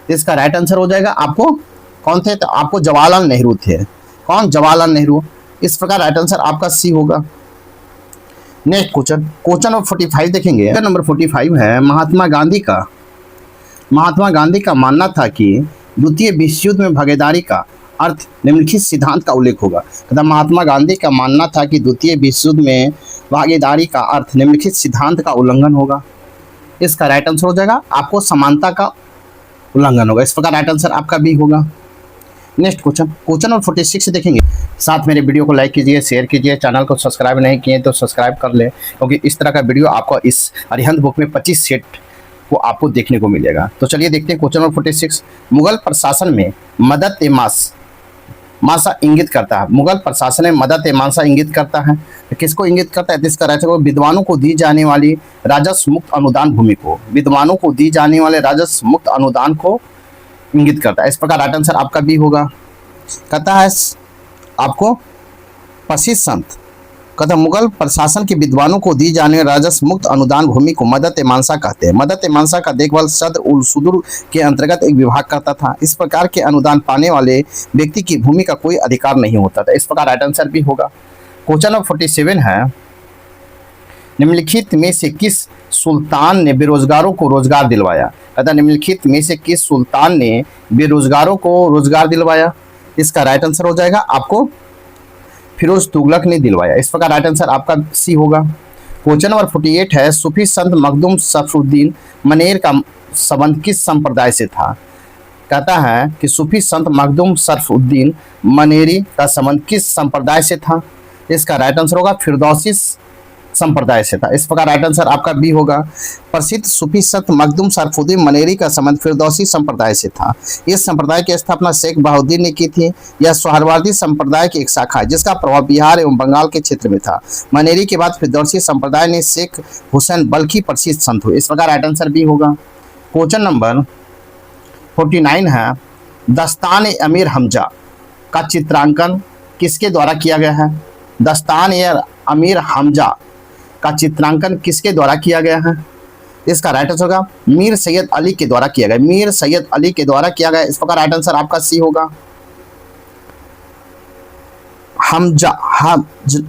इसका राइट आंसर हो जाएगा आपको कौन थे? तो आपको जवाहरलाल नेहरू थे। कौन? जवाहरलाल नेहरू। इस प्रकार राइट आंसर आपका सी होगा। नेक्स्ट क्वेश्चन, क्वेश्चन नंबर 45 देखेंगे। क्वेश्चन नंबर 45 है महात्मा गांधी का मानना था कि द्वितीय विश्व युद्ध में भागीदारी का अर्थ निम्नलिखित सिद्धांत का उल्लेख होगा। तथा महात्मा गांधी का मानना था कि द्वितीय विश्व युद्ध में भागीदारी का अर्थ निम्नलिखित सिद्धांत का उल्लंघन होगा। इसका राइट आंसर हो जाएगा आपको समानता का उल्लंघन होगा। इस प्रकार राइट आंसर आपका बी होगा। नेक्स्ट क्वेश्चन, क्वेश्चन नंबर 46 देखेंगे। साथ मेरे वीडियो को लाइक कीजिए, शेयर कीजिए, चैनल को सब्सक्राइब नहीं किए तो सब्सक्राइब कर ले, क्योंकि इस तरह का वीडियो आपको इस अरिहंत बुक में 25 सेट को आपको देखने को मिलेगा। तो चलिए देखते हैं क्वेश्चन नंबर 46। मुगल प्रशासन में मदद ए मासा इंगित करता है। मुगल प्रशासन में मदद ए मासा इंगित करता है। तो किसको इंगित करता है? इसका राइट आंसर विद्वानों को दी जाने वाली राजस्व मुक्त अनुदान भूमि को, विद्वानों को दी जाने वाले राजस्व मुक्त अनुदान को इंगित करता है। इस प्रकार राइट आंसर आपका बी होगा। कहता है आपको प्रसिद्ध संत, कहता मुगल प्रशासन के विद्वानों को दी जाने राजस्व मुक्त अनुदान भूमि को मदद ए मानसा कहते हैं। मदद ए मानसा का देखभाल सदर उल सुदूर के अंतर्गत एक विभाग करता था। इस प्रकार के अनुदान पाने वाले व्यक्ति की भूमि का कोई अधिकार नहीं होता था। इस प्रकार राइट आंसर भी होगा। क्वेश्चन नंबर 47 है निम्नलिखित में से किस सुल्तान ने बेरोजगारों को रोजगार दिलवाया? कहता निम्नलिखित में से किस सुल्तान ने बेरोजगारों को रोजगार दिलवाया? इसका राइट आंसर हो जाएगा आपको फिरोज तुगलक ने दिलवाया। इस प्रकार राइट आंसर आपका सी होगा। क्वेश्चन नंबर 48 है सूफी संत मखदूम सफरुद्दीन मनेर का संबंध किस संप्रदाय से था? कहता है कि सूफी संत मखदूम सफरुद्दीन मनेरी का संबंध किस संप्रदाय से था? इसका राइट आंसर होगा फिरदौसी संप्रदाय से था। इस प्रकार राइट आंसर आपका बी होगा। प्रसिद्ध सूफी संत मखदूम सफरुद्दीन मनेरी का संबंध फिरदौसी संप्रदाय से था। इस संप्रदाय की स्थापना शेख बहाउद्दीन ने की थी। यह सोहरवार्दी संप्रदाय की एक शाखा है जिसका प्रभाव बिहार एवं बंगाल के क्षेत्र में था। मनेरी के बाद फिरदौसी संप्रदाय ने शेख हुसैन बल्खी प्रसिद्ध संत हुए। इस प्रकार राइट आंसर बी होगा। क्वेश्चन नंबर 49 है दस्तान ए अमीर हमजा का चित्रांकन किसके द्वारा किया गया है? दस्तान ए अमीर हमजा का चित्रांकन किसके द्वारा किया गया है? इसका राइट आंसर होगा मीर सैयद अली के द्वारा किया गया। मीर सैयद अली के द्वारा किया गया। इस प्रकार राइट आंसर आपका सी होगा।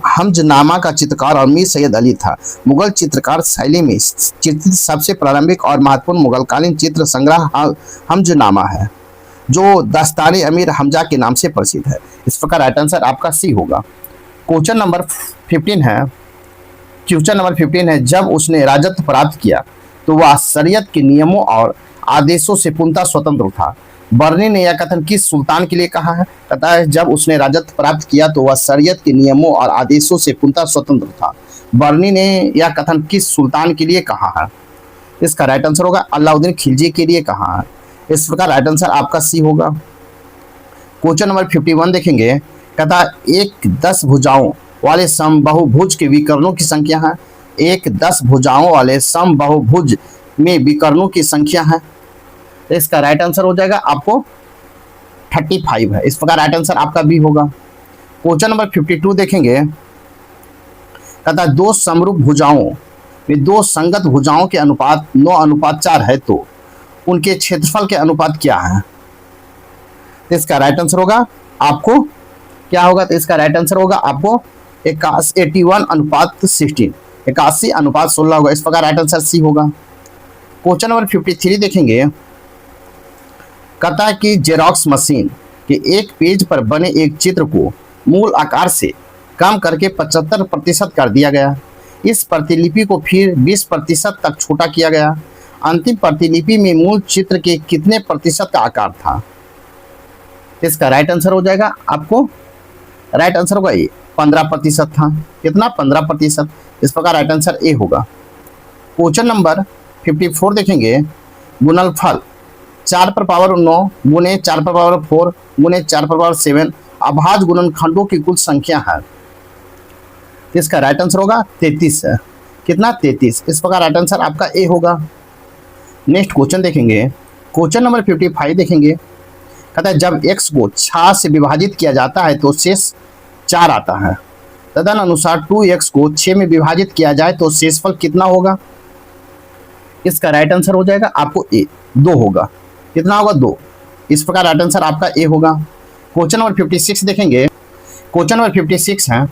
हमजनामा का चित्रकार और मीर सैयद अली था। मुगल चित्रकार शैली में चित्रित सबसे प्रारंभिक और महत्वपूर्ण मुगलकालीन चित्र संग्रह हमजनामा है जो दस्ताने अमीर हमजा के नाम से प्रसिद्ध है। इस प्रकार राइट आंसर आपका सी होगा। क्वेश्चन नंबर 15 है जब उसने राजत्व प्राप्त किया तो वह शरीयत के नियमों और आदेशों से पूर्णतः स्वतंत्र था। बर्नी ने यह कथन किस सुल्तान के लिए कहा है? कहता है जब उसने राजत्व प्राप्त किया तो वह शरीयत के नियमों और आदेशों से पूर्णतः स्वतंत्र था। बर्नी ने यह कथन किस सुल्तान के लिए कहा है? इसका राइट आंसर होगा अलाउद्दीन खिलजी के लिए कहा है। इस प्रकार राइट आंसर आपका सी होगा। क्वेश्चन नंबर 51 देखेंगे। कहता एक 10 भुजाओं वाले समबाहुभुज के विकर्णों की संख्या है। एक 10 भुजाओं वाले समबाहुभुज में विकर्णों की संख्या है। तो इसका राइट आंसर हो जाएगा आपको 35 है। इस प्रकार राइट आंसर आपका बी होगा। क्वेश्चन नंबर 52 देखेंगे। कहता है दो समरूप भुजाओं में दो संगत भुजाओं के अनुपात 9:4 है तो उनके क्षेत्रफल के अनुपात क्या है? तो इसका राइट आंसर होगा आपको क्या होगा? तो इसका राइट आंसर होगा आपको 81:16 81:16 होगा। इस प्रकार राइट आंसर सी होगा। क्वेश्चन नंबर 53 देखेंगे। कहता है कि जेरॉक्स मशीन के एक पेज पर बने एक चित्र को मूल आकार से कम करके 75% कर दिया गया। इस प्रतिलिपि को फिर 20% तक छोटा किया गया। अंतिम प्रतिलिपि में मूल चित्र के कितने प्रतिशत का आकार था? इसका राइट आंसर हो जाएगा आपको राइट आंसर होगा ये 15% था। कितना? 15%। इस प्रकार राइट आंसर ए होगा। क्वेश्चन नंबर 54 देखेंगे। गुणनफल 4 पर पावर 9 गुने 4 पर पावर 4 गुने 4 पर पावर 7 अभाज्य गुणनखंडों की कुल संख्या है। इसका राइट आंसर होगा 33 है। कितना? 33। इस प्रकार राइट आंसर आपका ए होगा। नेक्स्ट क्वेश्चन देखेंगे, क्वेश्चन नंबर 55 देखेंगे। कहता है जब x को 6 से विभाजित किया जाता है तो शेष 4 आता है। तदनुसार 2x को 6 में विभाजित किया जाए तो शेषफल कितना होगा? इसका राइट आंसर हो जाएगा आपको ए, 2 होगा। कितना होगा? 2। इस प्रकार राइट आंसर आपका ए होगा। क्वेश्चन नंबर 56 देखेंगे। क्वेश्चन नंबर 56 है,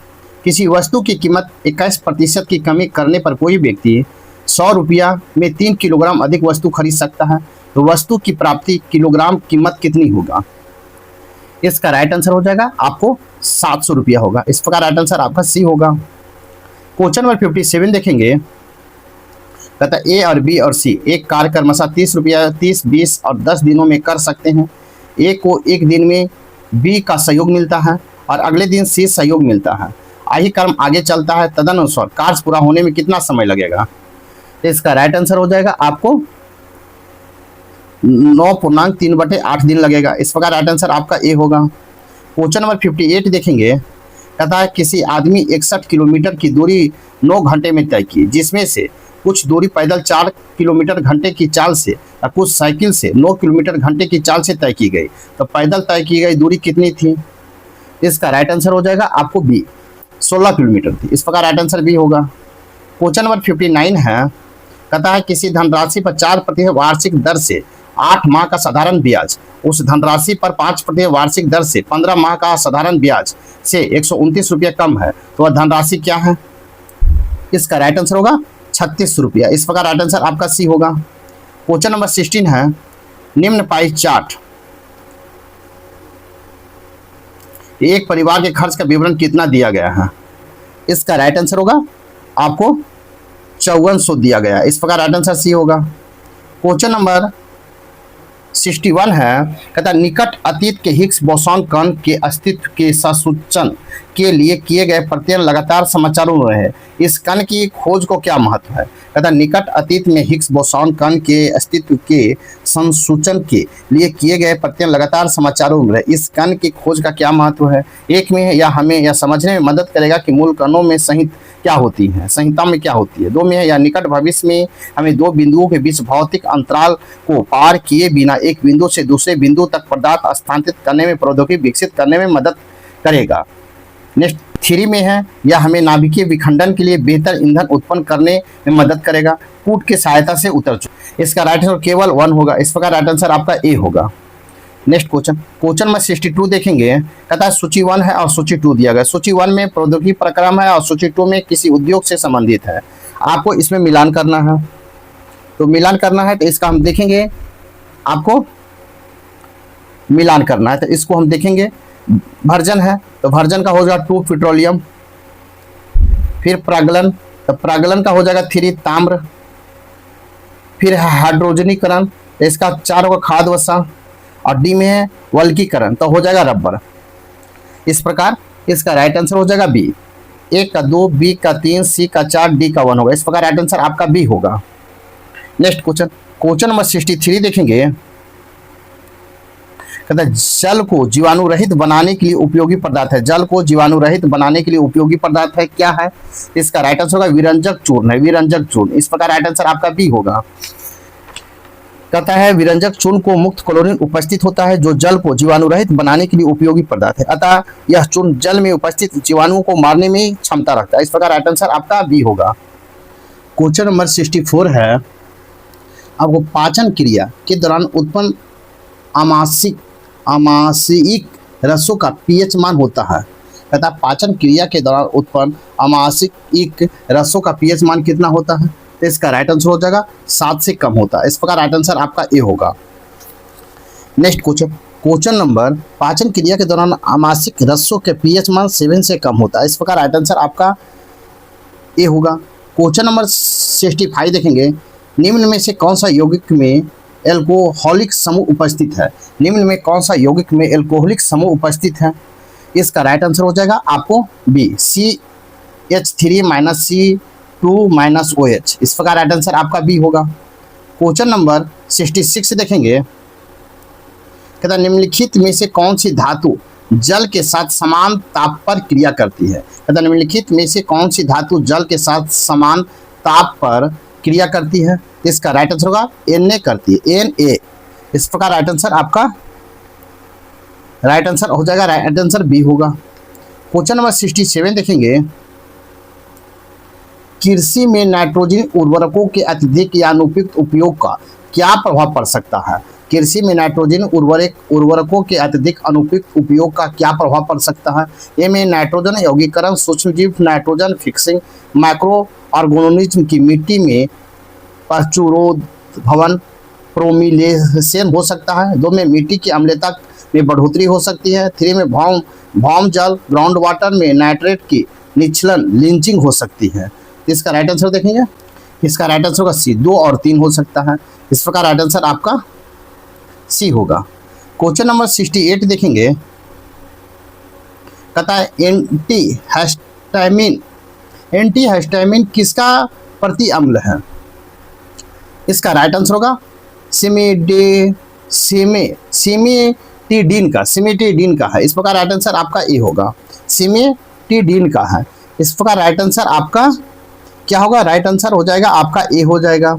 किसी वस्तु की कीमत 21% की कमी करने पर कोई व्यक्ति 100 रुपया में 3 किलोग्राम अधिक वस्तु खरीद सकता है, तो वस्तु की प्राप्ति किलोग्राम कीमत कितनी होगा? इसका राइट आंसर हो जाएगा आपको 700 रुपया होगा। इस प्रकार राइट आंसर आपका सी होगा। क्वेश्चन नंबर 57 देखेंगे। कहता है ए और बी और सी एक कार्य क्रमशः 30 रुपया 30, 20 और 10 दिनों में कर सकते हैं। ए को एक दिन में बी का सहयोग मिलता है और अगले दिन सी सहयोग मिलता है। यही क्रम आगे चलता है, तदनुसार कार्य पूरा होने में कितना समय लगेगा? इसका राइट आंसर हो जाएगा आपको 9.3/8 दिन लगेगा। इस प्रकार राइट आंसर आपका ए होगा। क्वेश्चन नंबर 58 देखेंगे। कहता है किसी आदमी 61 किलोमीटर की दूरी 9 घंटे में तय की, जिसमें से कुछ दूरी पैदल 4 किलोमीटर घंटे की चाल से और कुछ साइकिल से 9 किलोमीटर घंटे की चाल से तय की गई, तो पैदल तय की गई दूरी कितनी थी? इसका राइट आंसर हो जाएगा आपको बी, 16 किलोमीटर थी। इस प्रकार राइट आंसर बी होगा। क्वेश्चन नंबर 59 है। कहता है किसी धनराशि पर 4% वार्षिक दर से 8 माह का साधारण ब्याज उस धनराशि पर 5% वार्षिक दर से 15 माह का साधारण ब्याज से 129 रुपया कम है, तो वह धनराशि क्या है? इसका राइट आंसर होगा 36 रुपया। इस प्रकार राइट आंसर आपका सी होगा। क्वेश्चन नंबर 16 है, निम्न पाई चार्ट एक परिवार के खर्च का विवरण कितना दिया गया है? इसका राइट आंसर होगा आपको 5400 दिया गया। इस प्रकार राइट आंसर सी होगा। क्वेश्चन नंबर 61 है। कहता निकट अतीत के हिग्स बोसॉन कण के अस्तित्व के संसूचन के लिए किए गए प्रत्ययन लगातार समाचारों में रहे। इस कण की खोज को क्या महत्व है? कहता निकट अतीत में हिग्स बोसॉन कण के अस्तित्व के संसूचन के लिए किए गए प्रत्ययन लगातार समाचारों में रहे। इस कण की खोज का क्या महत्व है? एक में है या हमें यह समझने में मदद करेगा कि मूल कणों में संहिता क्या होती है, संहिता में क्या होती है। 2 में है या निकट भविष्य में हमें 2 बिंदुओं के बीच भौतिक अंतराल को पार किए बिना एक बिंदु से दूसरे बिंदु तक पदार्थ स्थानांतरित करने में प्रौद्योगिकी विकसित करने में मदद करेगा। नेक्स्ट 3 में है या हमें नाभिकीय विखंडन के लिए बेहतर ईंधन उत्पन्न करने में मदद करेगा, कूट की सहायता से उतर चुका। इसका राइट आंसर केवल 1 होगा। इस प्रकार राइट आंसर आपका ए होगा। नेक्स्ट क्वेश्चन में 62 देखेंगे। कहता है सूची 1 है और सूची 2 दिया गया। सूची 1 में प्रौद्योगिकी प्रक्रम है और सूची 2 में किसी उद्योग से संबंधित है। आपको इसमें मिलान करना है, तो मिलान करना है तो इसका हम देखेंगे, आपको मिलान करना है तो इसको हम देखेंगे। भर्जन है तो भर्जन का हो जाएगा 2 पेट्रोलियम, फिर प्रागलन तो प्रागलन का हो जाएगा 3 ताम्र, फिर हाइड्रोजनीकरण तो इसका 4 होगा खाद वसा, और डी में है वल्कीकरण तो हो जाएगा रबर। इस प्रकार इसका राइट आंसर हो जाएगा बी। ए का 2, बी का 3, सी का 4, डी का 1 होगा। इस प्रकार राइट आंसर आपका बी होगा। नेक्स्ट क्वेश्चन नंबर 63 देखेंगे। कहता है जल को जीवाणु रहित बनाने के लिए उपयोगी पदार्थ है। जल को जीवाणु रहित बनाने के लिए उपयोगी पदार्थ है क्या है? इसका राइट आंसर होगा विरंजक चूर्ण है, विरंजक चूर्ण। इस प्रकार राइट आंसर आपका बी होगा। कहता है विरंजक चूर्ण को मुक्त क्लोरीन उपस्थित होता है जो जल को जीवाणु रहित बनाने के लिए उपयोगी पदार्थ है, अतः यह चूर्ण जल में उपस्थित जीवाणुओं को मारने में क्षमता रखता है। इस प्रकार राइट आंसर आपका बी होगा। क्वेश्चन नंबर 64 है। आपको पाचन क्रिया के दौरान उत्पन्न आमाशयिक रसों का पीएच मान होता है। कहता है पाचन क्रिया के दौरान उत्पन्न आमाशयिक रसों का पीएच मान कितना होता है? तो इसका राइट आंसर हो जाएगा 7 से कम होता है। इस प्रकार राइट आंसर आपका ए होगा। नेक्स्ट क्वेश्चन नंबर पाचन क्रिया के दौरान आमाशयिक रसों के पीएच मान 7 से कम होता है। इस प्रकार राइट आंसर आपका ए होगा। क्वेश्चन नंबर 65 देखेंगे। निम्न में से कौन सा यौगिक में एल्कोहलिक समूह उपस्थित है? निम्न में कौन सा यौगिक में एल्कोहलिक समूह उपस्थित है? इसका राइट आंसर हो जाएगा आपको बी, CH3 - C2 - OH। इस प्रकार राइट आंसर आपका बी होगा। क्वेश्चन नंबर 66 देखेंगे। कहता है निम्नलिखित में से कौन सी धातु जल के साथ समान ताप पर क्रिया करती है। कहता है निम्नलिखित में से कौन सी धातु जल के साथ समान ताप पर क्रिया करती है। इसका राइट आंसर होगा Na करती है, Na। इस प्रकार राइट आंसर आपका राइट आंसर हो जाएगा, राइट आंसर बी होगा। क्वेश्चन नंबर 67 देखेंगे, कृषि में नाइट्रोजन उर्वरकों के अत्यधिक या अनुपयुक्त उपयोग का क्या प्रभाव पड़ सकता है। कृषि में नाइट्रोजन उर्वरकों के अत्यधिक अनुपयुक्त उपयोग का क्या प्रभाव पड़ सकता है। ए में नाइट्रोजन यौगीकरण, सूक्ष्मजीव नाइट्रोजन फिक्सिंग, माइक्रो ऑर्गेनिज्म की मिट्टी में प्रचुरोद्भवन, प्रोमिलेशन हो सकता है। 2 में मिट्टी की अम्लता में बढ़ोतरी हो सकती है। 3 में भौम जल, ग्राउंड वाटर में नाइट्रेट की निचलन, लिंचिंग हो सकती है। तो इसका राइट आंसर देखेंगे, इसका राइट आंसर होगा सी, 2 और 3 हो सकता है। इस प्रकार राइट आंसर आपका सी होगा। क्वेश्चन नंबर 68 देखेंगे, कहता है एंटीहिस्टामिन किसका प्रति अम्ल है। इसका राइट आंसर होगा सिमेटिडीन का है। इस प्रकार राइट आंसर आपका ए होगा, सिमेटिडीन का है। इस प्रकार राइट आंसर आपका क्या होगा, राइट आंसर हो जाएगा आपका ए हो जाएगा।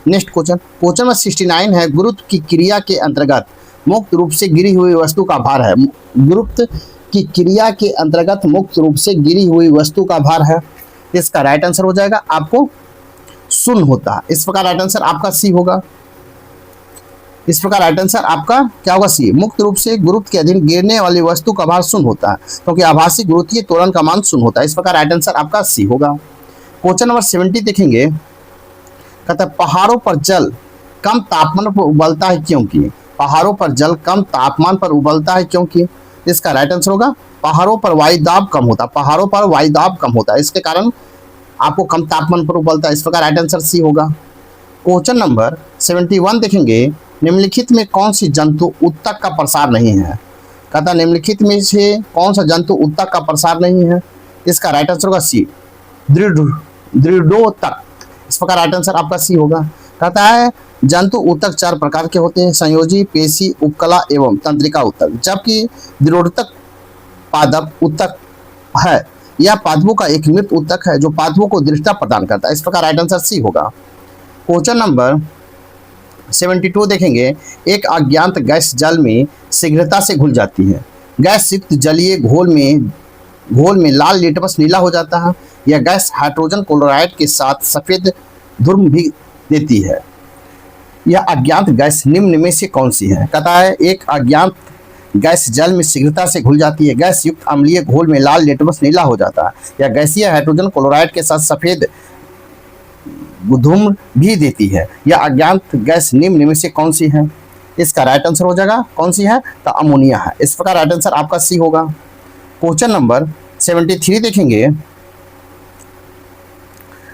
नेक्स्ट क्वेश्चन नंबर 69 है, गुरुत्व की क्रिया के अंतर्गत मुक्त रूप से गिरी हुई वस्तु का भार है। गुरुत्व की क्रिया के अंतर्गत मुक्त रूप से गिरी हुई वस्तु का भार है। इसका राइट आंसर हो जाएगा आपको शून्य होता है। इस प्रकार राइट आंसर आपका सी होगा। इस प्रकार राइट आंसर आपका क्या होगा, सी। मुक्त रूप से गुरुत्व के अधीन गिरने वाली वस्तु का भार शून्य होता है, क्योंकि आभासी गुरुत्वीय त्वरण का मान शून्य होता है। इस प्रकार राइट आंसर आपका सी होगा। क्वेश्चन नंबर 70 देखेंगे, कहता है पहाड़ों पर जल कम तापमान पर उबलता है क्योंकि। पहाड़ों पर जल कम तापमान पर उबलता है क्योंकि। इसका राइट आंसर होगा पहाड़ों पर वायुदाब कम होता है, पहाड़ों पर वायुदाब कम होता है, इसके कारण आपको कम तापमान पर उबलता है। इस प्रकार राइट आंसर सी होगा। क्वेश्चन नंबर 71 देखेंगे, निम्नलिखित में कौन सी जंतु उत्तक का प्रसार नहीं है। कहता निम्नलिखित में से कौन सा जंतु उत्तक का प्रसार नहीं है। इसका राइट आंसर होगा सी, दृढ़ोत्तक। इस प्रकार राइट आंसर आपका सी होगा। कहता है जंतु उत्तक 4 प्रकार के होते हैं, संयोजी, पेशी, उपकला एवं तंत्रिका उत्तक, जबकि दृढ़ोत्तक पादप उत्तक है। यह पादपों का एक मृत उत्तक है जो पादपों को दृढ़ता प्रदान करता है। इस प्रकार राइट आंसर सी होगा। क्वेश्चन नंबर 72 देखेंगे, एक अज्ञात गैस जल में शीघ्रता से घुल जाती है। गैस युक्त जलीय घोल में लाल लिटमस नीला हो जाता है। यह गैस हाइड्रोजन क्लोराइड के साथ सफेद धूम भी देती है। यह अज्ञात गैस निम्न में से कौन सी है। कहता है एक अज्ञात गैस जल में शीघ्रता से घुल जाती है, गैस युक्त अम्लीय घोल में लाल लिटमस नीला हो जाता है, यह गैसीय हाइड्रोजन क्लोराइड के साथ सफेद धूम भी देती है। यह अज्ञात गैस निम्न में से कौन सी है। इसका राइट आंसर हो जाएगा कौन सी है, तो अमोनिया है। इस प्रकार राइट आंसर आपका सी होगा। क्वेश्चन नंबर 73 देखेंगे,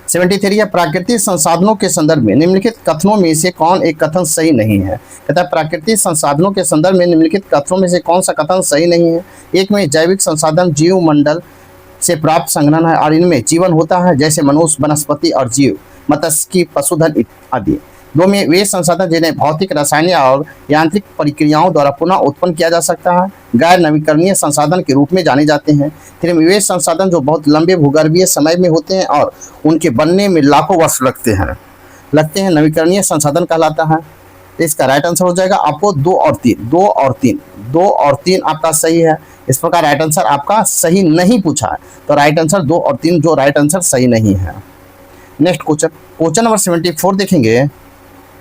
73 है, प्राकृतिक संसाधनों के संदर्भ में निम्नलिखित कथनों में से कौन एक कथन सही नहीं है। कहता है प्राकृतिक संसाधनों के संदर्भ में निम्नलिखित कथनों में से कौन सा कथन सही नहीं है। एक में जैविक संसाधन जीव मंडल से प्राप्त संघनन है और इनमें जीवन होता है, जैसे मनुष्य, वनस्पति और जीव, मत्स्य, पशुधन आदि। 2 में वे संसाधन जिन्हें भौतिक, रासायनिक और यांत्रिक प्रक्रियाओं द्वारा पुनः उत्पन्न किया जा सकता है, गैर नवीकरणीय संसाधन के रूप में जाने जाते हैं। 3 में वे संसाधन जो बहुत लंबे भूगर्भीय समय में होते हैं और उनके बनने में लाखों वर्ष लगते हैं, नवीकरणीय संसाधन कहलाता है। तो इसका राइट आंसर हो जाएगा आपको 2 और 3 आपका सही है। इस प्रकार राइट आंसर आपका सही नहीं पूछा है, तो राइट आंसर 2 और 3 जो राइट आंसर सही नहीं है। नेक्स्ट क्वेश्चन नंबर 74 देखेंगे।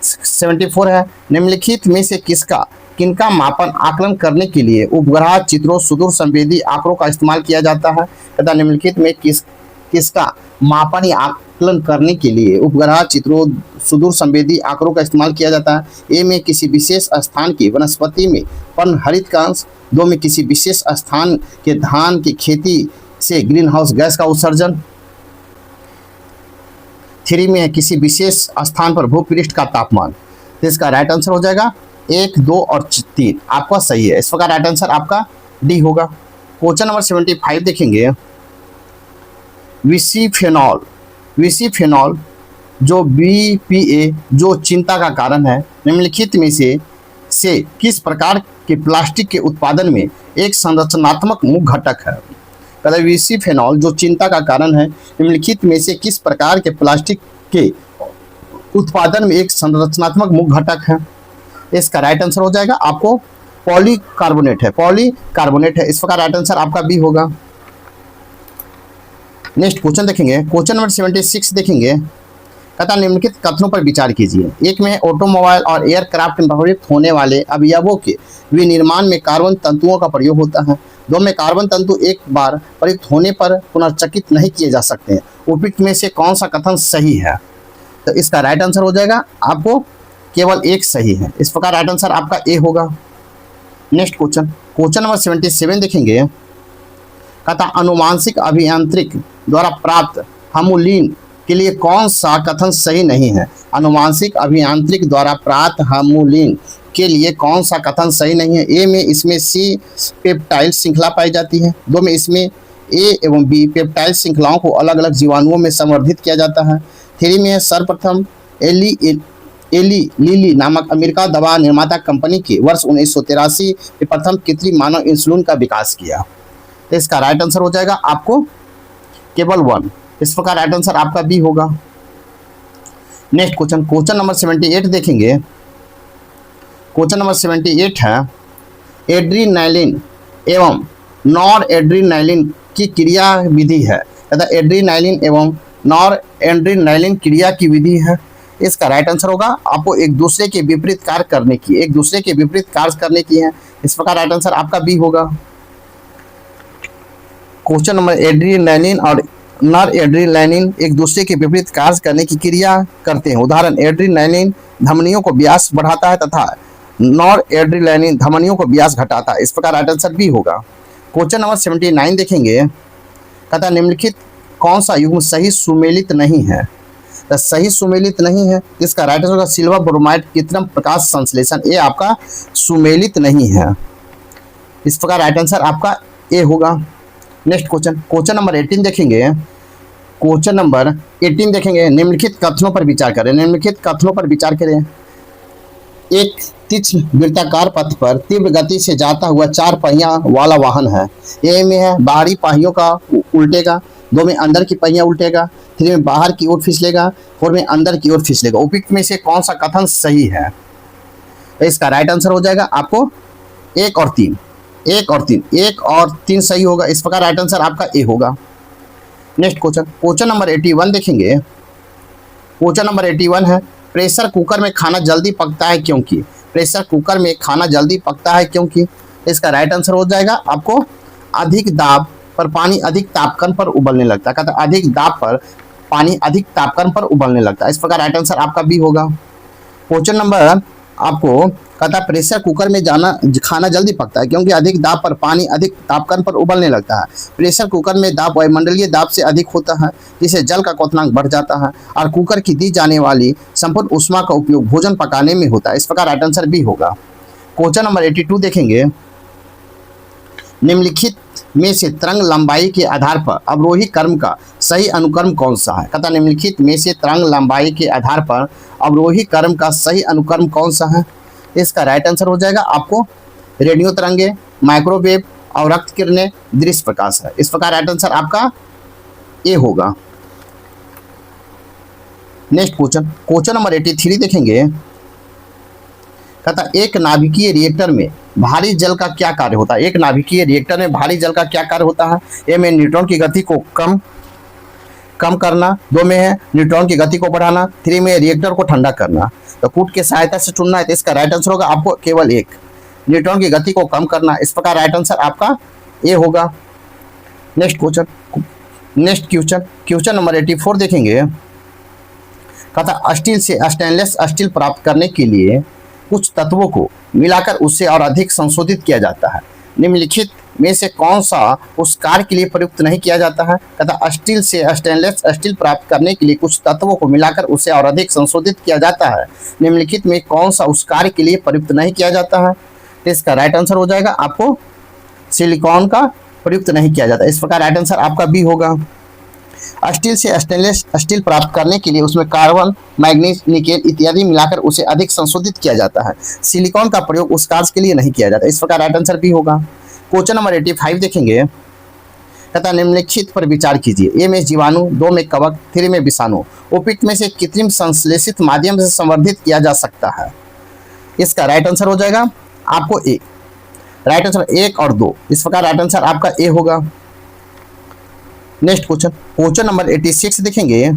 74 है, निम्नलिखित में से किनका मापन आकलन करने के लिए उपग्रह चित्रों, सुदूर संवेदी आंकड़ों का इस्तेमाल किया जाता है। तथा निम्नलिखित में किसका मापन या आकलन करने के लिए उपग्रह चित्रों, सुदूर संवेदी आंकड़ों का इस्तेमाल किया जाता है। ए में किसी विशेष स्थान की वनस्पति में पर्ण हरित का अंश। 2 में किसी विशेष स्थान के धान की खेती से ग्रीन हाउस गैस का उत्सर्जन। 3 में है किसी विशेष स्थान पर भूपृष्ठ का तापमान। तो इसका राइट आंसर हो जाएगा 1, 2 और 3 आपका सही है। इस प्रकार राइट आंसर आपका डी होगा। क्वेश्चन नंबर 75 देखेंगे, विसिफेनॉल जो BPA जो चिंता का कारण है, निम्नलिखित में से से किस प्रकार के प्लास्टिक के उत्पादन में एक संरचनात्मक मुख्य घटक है? कहता विसिफेनॉल जो चिंता का कारण है, निम्नलिखित में से किस प्रकार के प्लास्टिक के उत्पादन में एक संरचनात्मक मुख्य घटक है? इसका राइट आंसर हो जाएगा आपको पॉलीकार्बोनेट है, पॉलीकार्बोनेट है। इस प्रकार राइट आंसर आपका बी होगा। नेक्स्ट क्वेश्चन देखेंगे, क्वेश्चन नंबर 76 देखेंगे। कहता निम्नलिखित कथनों पर विचार कीजिए। एक में ऑटोमोबाइल और एयरक्राफ्ट में प्रयुक्त होने वाले अवयवों के विनिर्माण में कार्बन तंतुओं का प्रयोग होता है। दो में कार्बन तंतु एक बार प्रयुक्त होने पर पुनर्चकित नहीं किए जा सकते हैं। उपयुक्त में से कौन सा कथन सही है? तो इसका राइट आंसर हो जाएगा आपको केवल एक सही है। इस प्रकार राइट आंसर आपका ए होगा। नेक्स्ट क्वेश्चन, क्वेश्चन नंबर 77 देखेंगे। कहता अनुवांशिक अभियांत्रिक द्वारा प्राप्त हार्मोनिन के लिए कौन सा कथन सही नहीं है? अनुवांशिक अभियांत्रिक द्वारा प्राप्त हार्मोनिन के लिए कौन सा कथन सही नहीं है? ए में इसमें सी पेप्टाइल श्रृंखला पाई जाती है। दो में इसमें ए एवं बी पेप्टाइल श्रृंखलाओं को अलग अलग जीवाणुओं में संवर्धित किया जाता है। थ्री में सर्वप्रथम एली लिली नामक अमेरिका दवा निर्माता कंपनी के वर्ष 1983 में प्रथम कृत्रिम मानव इंसुलिन का विकास किया। तो इसका राइट आंसर हो जाएगा आपको केवल 1। इस प्रकार राइट आंसर आपका बी होगा। नेक्स्ट क्वेश्चन, क्वेश्चन नंबर 78 देखेंगे। क्वेश्चन नंबर 78 है एड्रीनालिन एवं नॉर एड्रीनालिन की क्रिया विधि है। कहता एड्रीनालिन एवं नॉर एड्रीनालिन क्रिया की विधि है। इसका राइट आंसर होगा आपको एक दूसरे के विपरीत कार्य करने की, एक दूसरे के विपरीत कार्य करने की है। इस प्रकार राइट आंसर आपका बी होगा। क्वेश्चन नंबर एड्रीनालिन और नॉर एड्रीनालिन एक दूसरे के विपरीत कार्य करने की क्रिया करते हैं। उदाहरण एड्रीनालिन धमनियों को व्यास बढ़ाता है तथा नॉर एड्रीनालिन धमनियों को व्यास घटाता है। इस प्रकार राइट आंसर बी होगा। क्वेश्चन नंबर 79 देखेंगे। कहता निम्नलिखित कौन सा युग्म सही सुमेलित नहीं है? तो सही सुमेलित नहीं है, इसका राइट आंसर होगा सिल्वर ब्रोमाइड कृत्रिम प्रकाश संश्लेषण। ये आपका सुमेलित नहीं है। इस प्रकार राइट आंसर आपका ए होगा। नेक्स्ट क्वेश्चन, क्वेश्चन नंबर 18 देखेंगे। क्वेश्चन नंबर 18 देखेंगे। निम्नलिखित कथनों पर विचार करें। निम्नलिखित कथनों पर विचार करें। एक तीक्ष्ण वृत्ताकार पथ पर तीव्र गति से जाता हुआ 4 पहिया वाला वाहन है। ए में है बाहरी पहियों का उल्टेगा। दो में अंदर की पहिया उल्टेगा। थ्री में बाहर की ओर फिसलेगा। फोर में अंदर की ओर फिसलेगा। उपयुक्त में से कौन सा कथन सही है? तो इसका राइट आंसर हो जाएगा आपको 1 और 3। 1 और 3, 1 और 3 सही होगा। इस प्रकार राइट आंसर आपका ए होगा। नेक्स्ट क्वेश्चन, क्वेश्चन नंबर 81 देखेंगे। क्वेश्चन नंबर 81 है प्रेशर कुकर में खाना जल्दी पकता है क्योंकि? प्रेशर कुकर में खाना जल्दी पकता है क्योंकि? इसका राइट आंसर हो जाएगा आपको अधिक दाब पर पानी अधिक तापक्रम पर उबलने लगता है। कहता है अधिक दाब पर पानी अधिक तापक्रम पर उबलने लगता है। इस प्रकार राइट आंसर आपका बी होगा। क्वेश्चन नंबर आपको कहता है प्रेशर कुकर में खाना जल्दी पकता है क्योंकि अधिक दाब पर पानी अधिक तापक्रम पर उबलने लगता है। प्रेशर कुकर में दाब वायुमंडलीय दाब से अधिक होता है जिससे जल का क्वथनांक बढ़ जाता है और कुकर की दी जाने वाली संपूर्ण ऊष्मा का उपयोग भोजन पकाने में होता है। इस प्रकार राइट आंसर बी होगा। क्वेश्चन नंबर 82 देखेंगे। निम्नलिखित में से तरंग लंबाई के आधार पर अवरोही क्रम का सही अनुक्रम कौन सा है? कहता निम्नलिखित में से तरंग लंबाई के आधार पर अवरोही क्रम का सही अनुक्रम कौन सा है? इसका राइट आंसर हो जाएगा आपको रेडियो तरंगे, माइक्रोवेव और रक्त किरणें, दृश्य प्रकाश है। इस प्रकार राइट आंसर आपका ए होगा। नेक्स्ट क्वेश्चन, क्वेश्चन नंबर 83 देखेंगे। कहता एक नाभिकीय रिएक्टर में भारी जल का क्या कार्य होता है? एक नाभिकीय रिएक्टर में भारी जल का क्या कार्य होता है? ए में न्यूट्रॉन की गति को कम करना। दो में है न्यूट्रॉन की गति को बढ़ाना। थ्री में रिएक्टर को ठंडा करना। तो कूट की सहायता से चुनना है तो इसका राइट आंसर होगा आपको केवल एक, न्यूट्रॉन की गति को कम करना। इस प्रकार राइट आंसर आपका ए होगा। नेक्स्ट क्वेश्चन, क्वेश्चन नंबर 84 देखेंगे। कहता स्टील से स्टेनलेस स्टील प्राप्त करने के लिए कुछ तत्वों को मिलाकर उससे और अधिक संशोधित किया जाता है। निम्नलिखित में से कौन सा उस कार्य के लिए प्रयुक्त नहीं किया जाता है? कहता स्टील से स्टेनलेस स्टील प्राप्त करने के लिए कुछ तत्वों को मिलाकर उसे और अधिक संशोधित किया जाता है। निम्नलिखित में कौन सा उस कार्य के लिए प्रयुक्त नहीं किया जाता है? तो इसका राइट आंसर हो जाएगा आपको सिलिकॉन का प्रयुक्त नहीं किया जाता। इस प्रकार राइट आंसर आपका बी होगा। स्टील से स्टेनलेस स्टील प्राप्त करने के लिए उसमें कार्बन, मैग्नीज, निकेल इत्यादि मिलाकर उसे अधिक संशोधित किया जाता है। सिलिकॉन का प्रयोग उस कार्य के लिए नहीं किया जाता। इस प्रकार राइट आंसर बी होगा। क्वेश्चन नंबर 85 देखेंगे, तथा निम्नलिखित पर विचार कीजिए। ए में जीवाणु, 2 में कवक, 3 में विषाणु उपयुक्त में से कृत्रिम संश्लेषित माध्यम से संवर्धित किया जा सकता है। इसका राइट आंसर हो जाएगा आपको ए। राइट आंसर 1 और 2। इस प्रकार राइट आंसर आपका ए होगा। नेक्स्ट क्वेश्चन, क्वेश्चन नंबर 86 देखेंगे,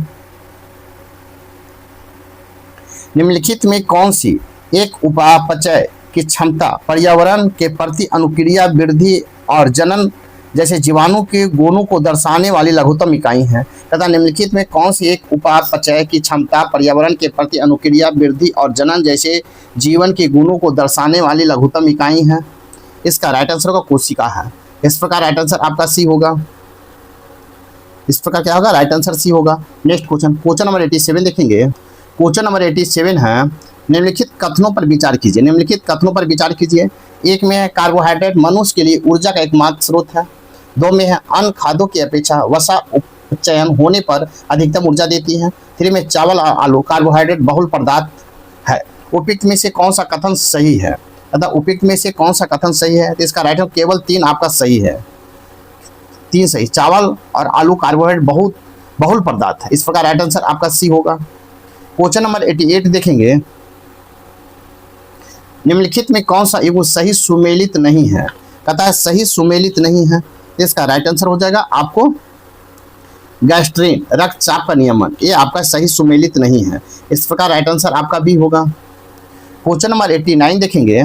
निम्नलिखित में कौन सी एक उपापचय की क्षमता पर्यावरण के प्रति अनुक्रिया, वृद्धि और जनन जैसे जीवाणु के गुणों को दर्शाने वाली लघुत्तम इकाई है, तथा निम्नलिखित में कौन सी एक उपापचय की क्षमता पर्यावरण के प्रति अनुक्रिया, वृद्धि और जनन जैसे जीवन के गुणों को दर्शाने वाली लघुत्तम इकाई है। इसका राइट आंसर होगा कोशिका है। इस प्रकार राइट आंसर आपका सी होगा। इस प्रकार क्या होगा, राइट आंसर सी होगा। नेक्स्ट क्वेश्चन, क्वेश्चन नंबर 87 देखेंगे। क्वेश्चन नंबर 87 है, निम्नलिखित कथनों पर विचार कीजिए। निम्नलिखित कथनों पर विचार कीजिए। एक में है कार्बोहाइड्रेट मनुष्य के लिए ऊर्जा का एकमात्र स्रोत है। 2 में है अन्य खाद्यों की अपेक्षा वसा उपचयन होने पर अधिकतम ऊर्जा देती है। 3 में चावल और आलू कार्बोहाइड्रेट बहुल पदार्थ है। उपयुक्त में से कौन सा कथन सही है, अतः उपयुक्त में से कौन सा कथन सही है? तो इसका राइट आंसर केवल 3 आपका सही है। 3 सही। चावल और आलू कार्बोहाइड्रेट बहुल पदार्थ है। इस प्रकार राइट आंसर आपका सी होगा। क्वेश्चन नंबर 88 देखेंगे, निम्नलिखित में कौन सा युग्म सही सुमेलित नहीं है? कहता है सही सुमेलित नहीं है। इसका राइट आंसर हो जाएगा आपको गैस्ट्रीन, रक्तचाप का नियमन, ये आपका सही सुमेलित नहीं है। इस प्रकार राइट आंसर आपका बी होगा। क्वेश्चन नंबर 89 देखेंगे,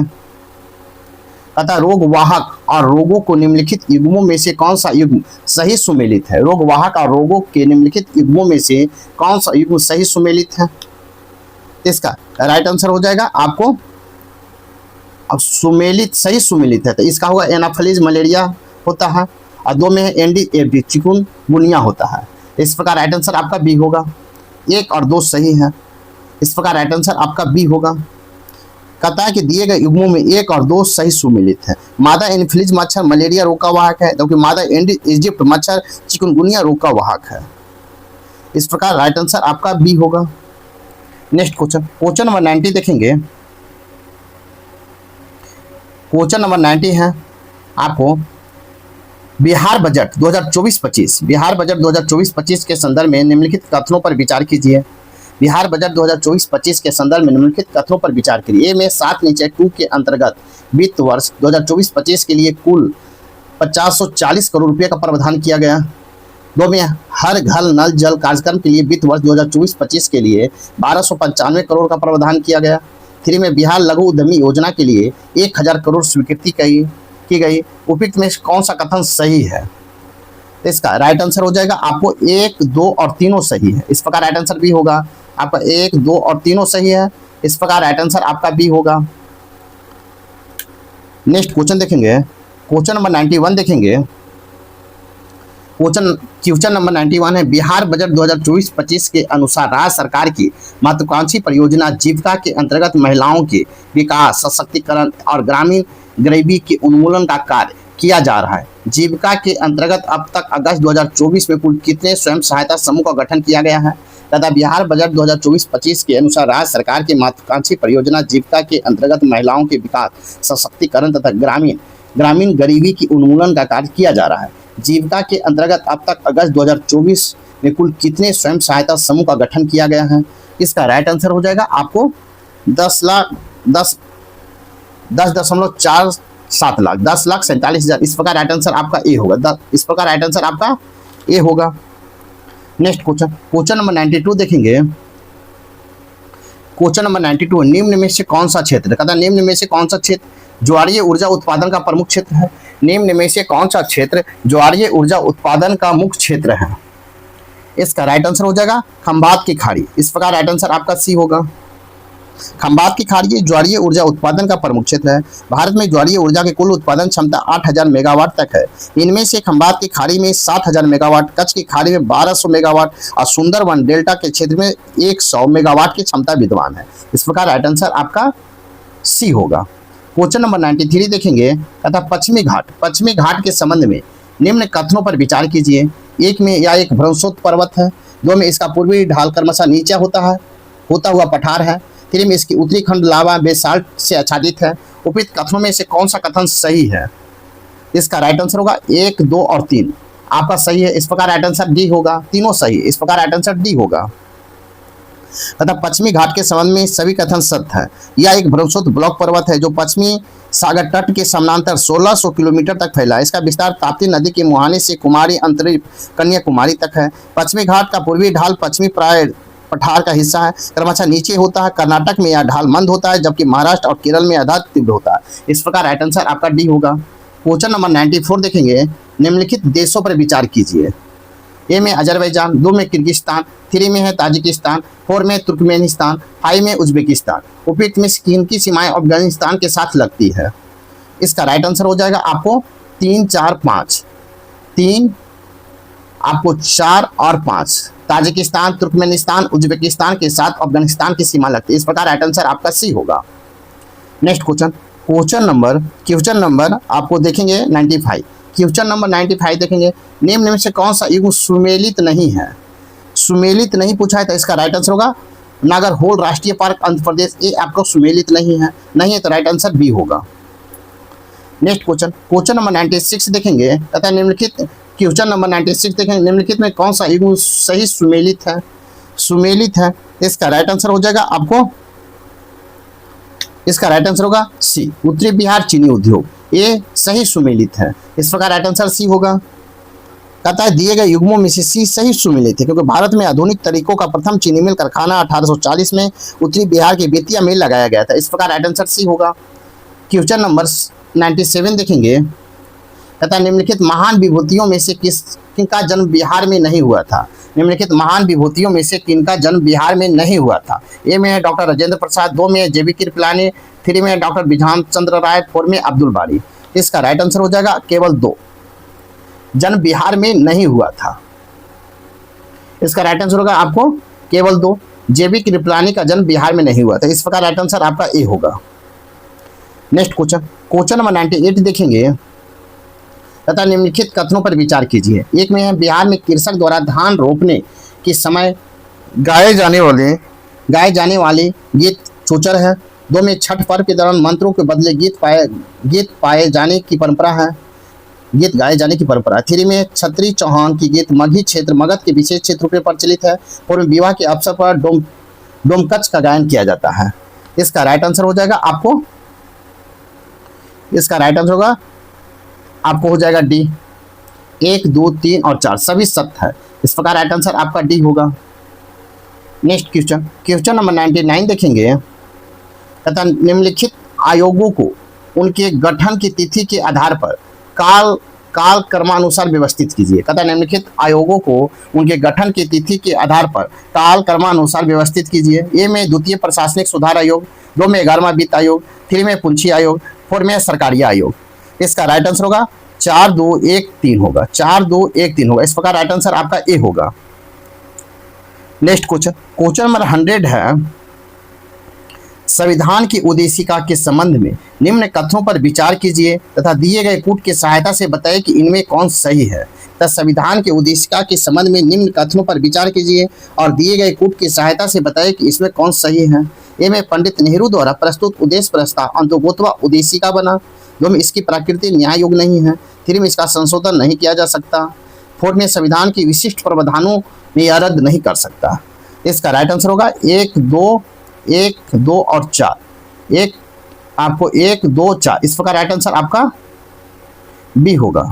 तथा रोग वाहक और रोगों को निम्नलिखित युग्मों में से कौन सा युग्म सही सुमेलित है? रोग वाहक और रोगों के निम्नलिखित युग्मों में से कौन सा युग्म सही सुमेलित है? इसका राइट आंसर हो जाएगा आपको अब सुमेलित, सही सुमेलित है तो इसका होगा एनाफिलीज मलेरिया होता है, और 2 में है एनडीएफडी चिकुनगुनिया होता है। इस प्रकार राइट आंसर आपका बी होगा। 1 और 2 सही है। इस प्रकार राइट आंसर आपका बी होगा। कहता है कि दिए गए युग्मों में 1 और 2 सही सुमेलित है। मादा एनाफिलीज मच्छर मलेरिया रोग का वाहक है, जबकि मादा इजिप्ट मच्छर चिकुनगुनिया रोग का वाहक है। इस प्रकार राइट आंसर आपका बी होगा। नेक्स्ट क्वेश्चन, क्वेश्चन नंबर 90 देखेंगे। क्वेश्चन नंबर 90 है आपको बिहार बजट 2024-25, बिहार बजट 2024-25 के संदर्भ में निम्नलिखित कथनों पर विचार कीजिए। बिहार बजट 2024-25 के संदर्भ में निम्नलिखित कथनों पर विचार कीजिए। ए में 7-2 के अंतर्गत वित्त वर्ष 2024-25 के लिए कुल 540 करोड़ रुपये का प्रावधान किया गया। 2 में हर घर नल जल कार्यक्रम के लिए वित्त वर्ष 2024-25 के लिए 1295 करोड़ का प्रावधान किया गया। 3 में बिहार लघु उद्यमी योजना के लिए 1000 करोड़ स्वीकृति की गई। उपयुक्त में कौन सा कथन सही है? तो इसका राइट आंसर हो जाएगा आपको 1, 2 और 3 सही है। इस प्रकार राइट आंसर बी होगा आपका 1, 2 और 3 सही है। इस प्रकार राइट आंसर आपका बी होगा। नेक्स्ट क्वेश्चन देखेंगे, क्वेश्चन नंबर 91 देखेंगे। क्वेश्चन नंबर 91 है, बिहार बजट 2024-25 के अनुसार राज्य सरकार की महत्वाकांक्षी परियोजना जीविका के अंतर्गत महिलाओं के विकास, सशक्तिकरण और ग्रामीण गरीबी के उन्मूलन का कार्य किया जा रहा है। जीविका के अंतर्गत अब तक अगस्त 2024 में कुल कितने स्वयं सहायता समूह का गठन किया गया है? तथा बिहार बजट 2024-25 के अनुसार राज्य सरकार की महत्वाकांक्षी परियोजना जीविका के अंतर्गत महिलाओं के विकास, सशक्तिकरण तथा ग्रामीण गरीबी की उन्मूलन का कार्य किया जा रहा है। जीविका के अंतर्गत अब तक अगस्त 2024 में कुल कितने स्वयं सहायता समूह का गठन किया गया है? इसका राइट आंसर हो जाएगा आपको 10,47 लाख, 10,47,000। इस प्रकार राइट आंसर आपका ए होगा। इस प्रकार राइट आंसर आपका ए होगा। नेक्स्ट क्वेश्चन, क्वेश्चन नंबर 92 देखेंगे। क्वेश्चन नंबर 92, निम्न में से कौन सा क्षेत्र, कहता निम्न में से कौन सा क्षेत्र ज्वारीय ऊर्जा उत्पादन का प्रमुख क्षेत्र है? निम्न में से कौन सा क्षेत्र ज्वारीय ऊर्जा उत्पादन का मुख्य क्षेत्र है? इसका राइट आंसर हो जाएगा खंबात की खाड़ी। इस प्रकार राइट आंसर आपका सी होगा। खंबात की खाड़ी ज्वारीय ऊर्जा उत्पादन का प्रमुख क्षेत्र है। भारत में ज्वारीय ऊर्जा की कुल उत्पादन क्षमता 8000 मेगावाट तक है। इनमें से खंबात की खाड़ी में 7000 मेगावाट, कच्छ की खाड़ी में 1200 मेगावाट और सुंदरवन डेल्टा के क्षेत्र में 100 मेगावाट की क्षमता विद्यमान है। इस प्रकार राइट आंसर आपका सी होगा। क्वेश्चन नंबर 93 देखेंगे तथा पश्चिमी घाट के संबंध में निम्न कथनों पर विचार कीजिए। एक में यह एक भ्रंशोत्त पर्वत है, दो में इसका पूर्वी ढाल क्रमशः नीचे होता हुआ पठार है, तीन में इसकी उत्तरी खंड लावा बेसाल्ट से आच्छादित है। उपयुक्त कथनों में से कौन सा कथन सही है? इसका राइट आंसर होगा 1, 2 और 3 आपका सही है। इस प्रकार राइट आंसर डी होगा, तीनों सही, इस प्रकार राइट आंसर डी होगा। तथा पश्चिमी घाट के संबंध में सभी कथन सत्य है। यह एक भ्रंशोत्त ब्लॉक पर्वत है जो पश्चिमी सागर तट के समानांतर 1600 किलोमीटर तक फैला है। इसका विस्तार ताप्ती नदी के मुहाने से कुमारी अंतरिक्ष कन्याकुमारी तक है। पश्चिमी घाट का पूर्वी ढाल पश्चिमी प्राय पठार का हिस्सा है, क्रमशः नीचे होता है। कर्नाटक में यह ढाल मंद होता है जबकि महाराष्ट्र और केरल में अधिक तीव्र होता है। इस प्रकार राइट आंसर आपका डी होगा। क्वेश्चन नंबर 94 देखेंगे, निम्नलिखित देशों पर विचार कीजिए। ए में अजरबैजान, 2 में किर्गिस्तान, 3 में है ताजिकिस्तान, 4 में तुर्कमेनिस्तान, 5 में उज्बेकिस्तान। उपयुक्त में किनकी सीमाएं अफगानिस्तान के साथ लगती है? इसका राइट आंसर हो जाएगा आपको 3, 4, 5, 3 आपको 4 और 5। ताजिकिस्तान, तुर्कमेनिस्तान, उज्बेकिस्तान के साथ अफगानिस्तान की सीमा लगती है। इस प्रकार राइट आंसर आपका सी होगा। नेक्स्ट क्वेश्चन नंबर आपको देखेंगे 95। क्वेश्चन नंबर 95 देखेंगे, निम्न में से कौन सा युग्म सुमेलित नहीं है? सुमेलित नहीं पूछा है तो इसका राइट आंसर होगा नागरहोल राष्ट्रीय पार्क आंध्र प्रदेश, ये आपको सुमेलित नहीं है तो राइट आंसर बी होगा। नेक्स्ट क्वेश्चन नंबर 96 देखेंगे तथा निम्नलिखित क्वेश्चन नंबर 96 देखेंगे, निम्नलिखित में कौन सा युग्म सही सुमेलित है? सुमेलित है, इसका राइट आंसर हो जाएगा आपको, इसका राइट आंसर होगा सी, उत्तरी बिहार चीनी उद्योग, ये सही सुमेलित है। इस प्रकार राइट आंसर सी होगा। कहता है दिए गए युग्मों में से सी सही सुमेलित है क्योंकि भारत में आधुनिक तरीकों का प्रथम चीनी मिल कारखाना 1840 में उत्तरी बिहार के बेतिया में लगाया गया था। इस प्रकार राइट आंसर सी होगा। क्वेश्चन नंबर 97 देखेंगे तथा निम्नलिखित महान विभूतियों में से किनका जन्म बिहार में नहीं हुआ था? निम्नलिखित महान विभूतियों में से किनका जन्म बिहार में नहीं हुआ था? ए में है डॉक्टर राजेंद्र प्रसाद, 2 में जेबी कृपलानी, 3 में डॉक्टर बिधान चंद्र राय, 4 में अब्दुल बारी। इसका राइट आंसर हो जाएगा केवल 2, जन्म बिहार में नहीं हुआ था। इसका राइट आंसर होगा आपको केवल 2, जेबी कृपलानी का जन्म बिहार में नहीं हुआ था। इस प्रकार राइट आंसर आपका ए होगा। नेक्स्ट क्वेश्चन नंबर 98 देखेंगे तथा निम्नलिखित कथनों पर विचार कीजिए। एक में है बिहार में कृषक द्वारा धान रोपने के समय गाए जाने वाले गीत चोचर है। 2 में छठ पर्व के दौरान मंत्रों के बदले गीत गाए जाने की परंपरा है। 3 में छत्री चौहान की गीत मगही क्षेत्र मगध के विशेष क्षेत्रों पर प्रचलित है। 4 में विवाह के अवसर पर डोमकच का गायन किया जाता है। इसका राइट आंसर हो जाएगा आपको, इसका राइट आंसर होगा आपको हो जाएगा डी। 1, 2, 3 और 4 सभी सत्य है। इस प्रकार राइट आंसर आपका डी होगा। नेक्स्ट क्वेश्चन नंबर 99 देखेंगे तथा निम्नलिखित आयोगों को उनके गठन की तिथि के आधार पर काल क्रमानुसार व्यवस्थित कीजिए। तथा निम्नलिखित आयोगों को उनके गठन की तिथि के आधार पर काल क्रमानुसार व्यवस्थित कीजिए। ए में द्वितीय प्रशासनिक सुधार आयोग, 2 में 11वां वित्त आयोग, 3 में पूंजी आयोग, 4 में सरकारी आयोग। इसका राइट आंसर होगा 4, 2, 1, 3 होगा, 4, 2, 1, 3 होगा। इस प्रकार राइट आंसर आपका ए होगा। नेक्स्ट क्वेश्चन नंबर 100 है, संविधान की उद्देशिका के संबंध में निम्न कथनों पर विचार कीजिए तथा दिए गए कूट की सहायता से बताइए कि इनमें कौन सही है। तथा संविधान की उद्देशिका के संबंध में निम्न कथनों पर विचार कीजिए और दिए गए कूट की सहायता से बताइए कि इसमें कौन सही है। ए में पंडित नेहरू द्वारा प्रस्तुत उद्देश्य प्रस्ताव अंतर्गोतवा उद्देशिका बना। 2 में इसकी प्रकृति न्याय योग्य नहीं है। 3 में इसका संशोधन नहीं किया जा सकता। 4 में संविधान की विशिष्ट प्रावधानों में यह रद्द नहीं कर सकता। इसका राइट आंसर होगा 1, 2 और 4। आपको 1, 2, 4। इस प्रकार राइट आंसर आपका बी होगा।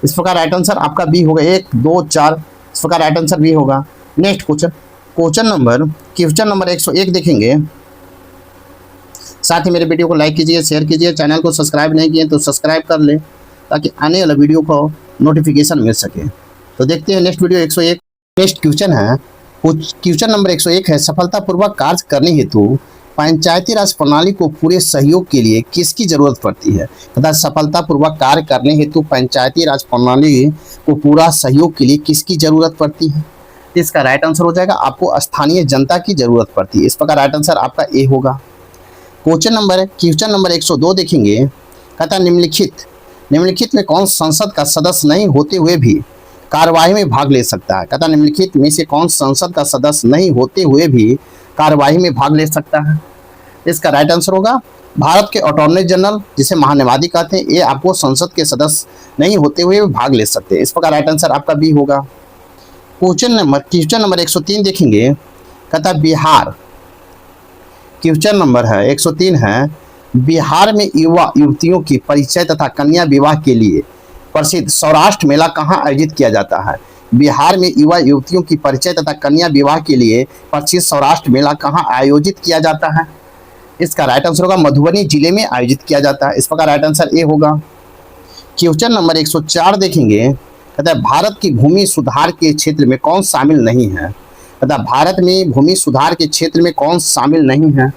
इस प्रकार राइट आंसर आपका बी होगा, 1, 2, 4। इस प्रकार राइट आंसर बी होगा। नेक्स्ट क्वेश्चन नंबर 101 देखेंगे। साथ ही मेरे वीडियो को लाइक कीजिए, शेयर कीजिए, चैनल को सब्सक्राइब नहीं किए तो सब्सक्राइब कर ले ताकि आने वाला वीडियो को नोटिफिकेशन मिल सके। तो देखते हैं next video 101। Next question number 101 है, सफलतापूर्वक कार्य करने हेतु पंचायती राज प्रणाली को पूरे सहयोग के लिए किसकी जरूरत पड़ती है? तथा सफलतापूर्वक कार्य करने हेतु पंचायती राज प्रणाली को पूरा सहयोग के लिए किसकी जरूरत पड़ती है? इसका राइट आंसर हो जाएगा आपको स्थानीय जनता की जरूरत पड़ती है। इस प्रकार राइट आंसर आपका ए होगा। क्वेश्चन नंबर 102 देखेंगे। कहता निम्नलिखित में कौन संसद का सदस्य नहीं होते हुए भी कार्यवाही में भाग ले सकता है? कहता निम्नलिखित में से कौन संसद का सदस्य नहीं होते हुए भी कार्यवाही में भाग ले सकता है? इसका राइट आंसर होगा भारत के अटॉर्नी जनरल, जिसे महान्यायवादी कहते हैं, ये आपको संसद के सदस्य नहीं होते हुए भी भाग ले सकते हैं। इस प्रकार राइट आंसर आपका बी होगा। क्वेश्चन नंबर 103 देखेंगे। कहता बिहार, क्वेश्चन नंबर है 103 है, बिहार में युवा युवतियों की परिचय तथा कन्या विवाह के लिए प्रसिद्ध सौराष्ट्र मेला कहाँ आयोजित किया जाता है? बिहार में युवा युवतियों की परिचय तथा कन्या विवाह के लिए प्रसिद्ध सौराष्ट्र मेला कहाँ आयोजित किया जाता है? इसका राइट आंसर होगा मधुबनी जिले में आयोजित किया जाता है। इस प्रकार राइट आंसर ए होगा। क्वेश्चन नंबर 104 देखेंगे। कहता है भारत की भूमि सुधार के क्षेत्र में कौन शामिल नहीं है? कहता है भारत में भूमि सुधार के क्षेत्र में कौन शामिल नहीं है?